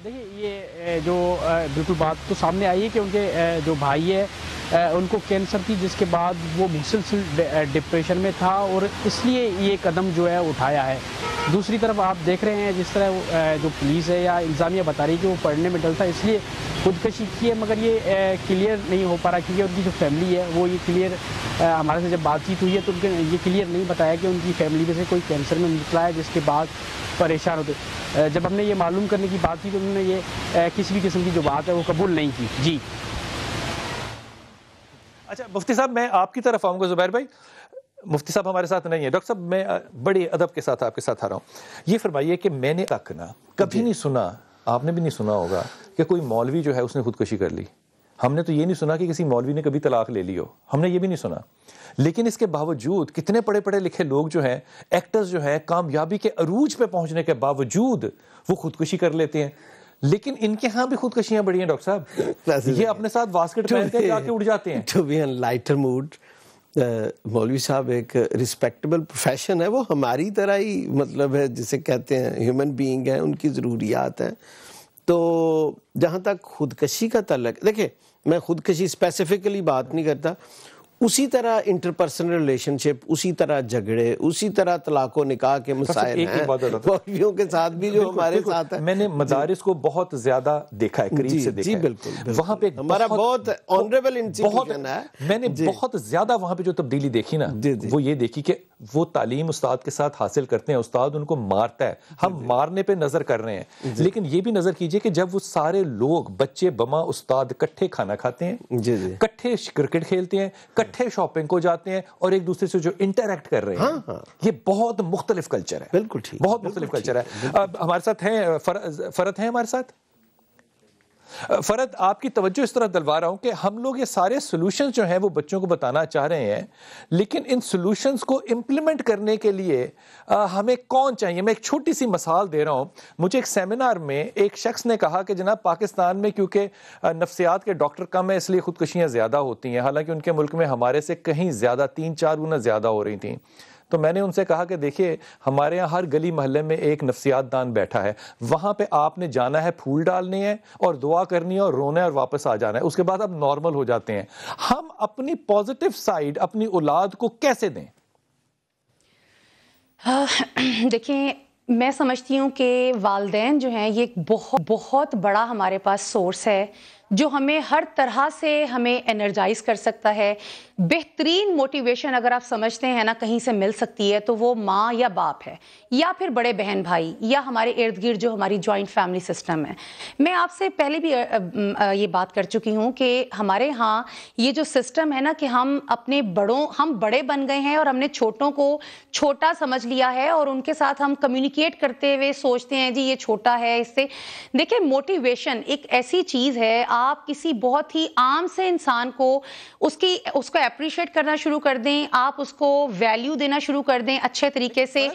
دیکھیے یہ جو بالکل بات تو سامنے آئی ہے کہ ان کے جو بھائی ہے ان کو کینسر تھی, جس کے بعد وہ مسلسل ڈپریشن میں تھا اور اس لیے یہ قدم جو ہے اٹھایا ہے. دوسری طرف آپ دیکھ رہے ہیں جس طرح جو پولیس ہے یا انتظامیہ بتا رہی ہے کہ وہ پڑھنے میں ڈل تھا اس لیے خودکشی کی ہے, مگر یہ کلیئر نہیں ہو پا رہا کیونکہ ان کی جو فیملی ہے وہ یہ کلیئر ہمارے سے جب بات چیت ہوئی ہے تو ان کے یہ کلیئر نہیں بتایا کہ ان کی فیملی میں سے کوئی کینسر میں مبتلا ہے, جس کے بعد پریشان ہوتے. جب ہم نے یہ معلوم کرنے کی بات کی تو انہوں نے یہ کسی بھی قسم کی جو بات ہے وہ قبول نہیں کی. جی اچھا مفتی صاحب میں آپ کی طرف آؤں گا. زبیر بھائی, مفتی صاحب ہمارے ساتھ نہیں ہے. ڈاکٹر صاحب میں بڑے ادب کے ساتھ آپ کے ساتھ آ رہا ہوں. یہ فرمائیے کہ میں نے تک نا کبھی نہیں سنا, آپ نے بھی نہیں سنا ہوگا کہ کوئی مولوی جو ہے اس نے خودکشی کر لی. ہم نے تو یہ نہیں سنا کہ کسی مولوی نے کبھی طلاق لے لی ہو, ہم نے یہ بھی نہیں سنا. لیکن اس کے باوجود کتنے پڑھے لکھے لوگ جو ہیں, ایکٹرز جو ہیں, کامیابی کے عروج پہ پہنچنے کے باوجود وہ خودکشی کر لیتے ہیں. لیکن ان کے ہاں بھی خودکشیاں بڑی ہیں ڈاکٹر صاحب, یہ اپنے ساتھ واسکٹ پہن کے جا کے اڑ جاتے ہیں. To be in lighter mood, مولوی صاحب ایک ریسپیکٹیبل پروفیشن ہے, وہ ہماری طرح ہی مطلب ہے جسے کہتے ہیں ہیومن بینگ ہیں, ان کی ضروریات ہیں. تو جہاں تک خودکشی کا تعلق, دیکھیں میں خودکشی اسپیسیفکلی بات نہیں کرتا, اسی طرح انٹرپرسنل ریلیشن شپ, اسی طرح جھگڑے, اسی طرح طلاق و نکاح کے مسائل ہیں مولویوں کے ساتھ بھی جو ہمارے ساتھ ہیں. میں نے مدارس کو بہت زیادہ دیکھا ہے, قریب سے دیکھا ہے. جی بالکل, وہاں پہ ہمارا بہت آنریبل انسٹیٹیوشن ہے. میں نے بہت زیادہ وہاں پہ جو تبدیلی دیکھی نا, وہ یہ دیکھی کہ وہ تعلیم استاد کے ساتھ حاصل کرتے ہیں, استاد ان کو مارتا ہے, ہم مارنے پہ نظر کر رہے ہیں, لیکن یہ بھی نظر کیجئے کہ جب وہ سارے لوگ بچے بما استاد کٹھے کھانا کھاتے ہیں, کٹھے کرکٹ کھیلتے ہیں, کٹھے شاپنگ کو جاتے ہیں اور ایک دوسرے سے جو انٹریکٹ کر رہے ہیں, یہ بہت مختلف کلچر ہے. بالکل ٹھیک, بہت مختلف کلچر ہے. ہمارے ساتھ ہیں فرد ہیں ہمارے ساتھ. فرد, آپ کی توجہ اس طرح دلوا رہا ہوں کہ ہم لوگ یہ سارے سولوشنز جو ہیں وہ بچوں کو بتانا چاہ رہے ہیں, لیکن ان سولوشنز کو امپلیمنٹ کرنے کے لیے ہمیں کون چاہیے. میں ایک چھوٹی سی مثال دے رہا ہوں. مجھے ایک سیمینار میں ایک شخص نے کہا کہ جناب پاکستان میں کیونکہ نفسیات کے ڈاکٹر کم ہیں اس لیے خودکشیاں زیادہ ہوتی ہیں, حالانکہ ان کے ملک میں ہمارے سے کہیں زیادہ 3-4 گنا زیادہ ہو رہی تھیں. تو میں نے ان سے کہا کہ دیکھیے ہمارے یہاں ہر گلی محلے میں ایک نفسیات دان بیٹھا ہے, وہاں پہ آپ نے جانا ہے, پھول ڈالنے ہیں اور دعا کرنی ہے اور رونا ہے اور واپس آ جانا ہے, اس کے بعد آپ نارمل ہو جاتے ہیں. ہم اپنی پازیٹیو سائیڈ اپنی اولاد کو کیسے دیں؟ دیکھیں میں سمجھتی ہوں کہ والدین جو ہیں یہ بہت بڑا ہمارے پاس سورس ہے جو ہمیں ہر طرح سے ہمیں انرجائز کر سکتا ہے. بہترین موٹیویشن اگر آپ سمجھتے ہیں نا کہیں سے مل سکتی ہے تو وہ ماں یا باپ ہے, یا پھر بڑے بہن بھائی, یا ہمارے ارد گرد جو ہماری جوائنٹ فیملی سسٹم ہے. میں آپ سے پہلے بھی یہ بات کر چکی ہوں کہ ہمارے ہاں یہ جو سسٹم ہے نا کہ ہم اپنے ہم بڑے بن گئے ہیں اور ہم نے چھوٹوں کو چھوٹا سمجھ لیا ہے, اور ان کے ساتھ ہم کمیونیکیٹ کرتے ہوئے سوچتے ہیں جی یہ چھوٹا ہے. اس سے دیکھیں موٹیویشن ایک ایسی چیز ہے, آپ کسی بہت ہی عام سے انسان کو اس کو اپریشیٹ کرنا شروع کر دیں, آپ اس کو ویلیو دینا شروع کر دیں اچھے طریقے سے,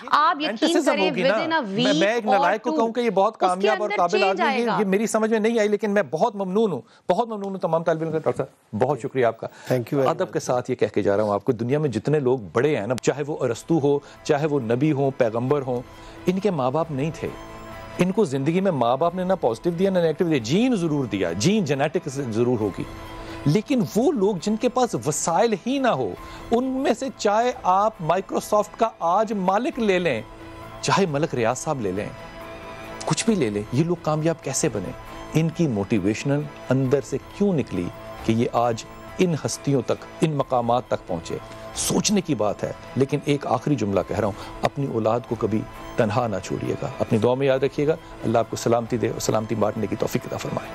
آپ یقین کریں within a week میں ایک نالائق کو کہوں کہ یہ بہت کامیاب اور قابل آدمی ہے, یہ میری سمجھ میں نہیں آئی, لیکن میں بہت ممنون ہوں تمام طالب علم کا. ڈاکٹر صاحب بہت شکریہ آپ کا. ادب کے ساتھ یہ کہہ کے جا رہا ہوں آپ کو, دنیا میں جتنے لوگ بڑے ہیں نا, چاہے وہ ارسطو ہو, چاہے وہ نبی ہوں, پیغمبر ہوں, ان کے ماں باپ نہیں تھے. ان کو زندگی میں ماں باپ نے نہ پازیٹیو دیا نہ نیگیٹو دیا, جین ضرور دیا, جین جینیٹک ضرور ہوگی, لیکن وہ لوگ جن کے پاس وسائل ہی نہ ہو, ان میں سے چاہے آپ مائکروسافٹ کا آج مالک لے لیں, چاہے ملک ریاض صاحب لے لیں, کچھ بھی لے لیں, یہ لوگ کامیاب کیسے بنے؟ ان کی موٹیویشنل اندر سے کیوں نکلی کہ یہ آج ان ہستیوں تک, ان مقامات تک پہنچے؟ سوچنے کی بات ہے. لیکن ایک آخری جملہ کہہ رہا ہوں, اپنی اولاد کو کبھی تنہا نہ چھوڑیے گا, اپنی دعا میں یاد رکھیے گا. اللہ آپ کو سلامتی دے اور سلامتی بانٹنے کی توفیق عطا فرمائے.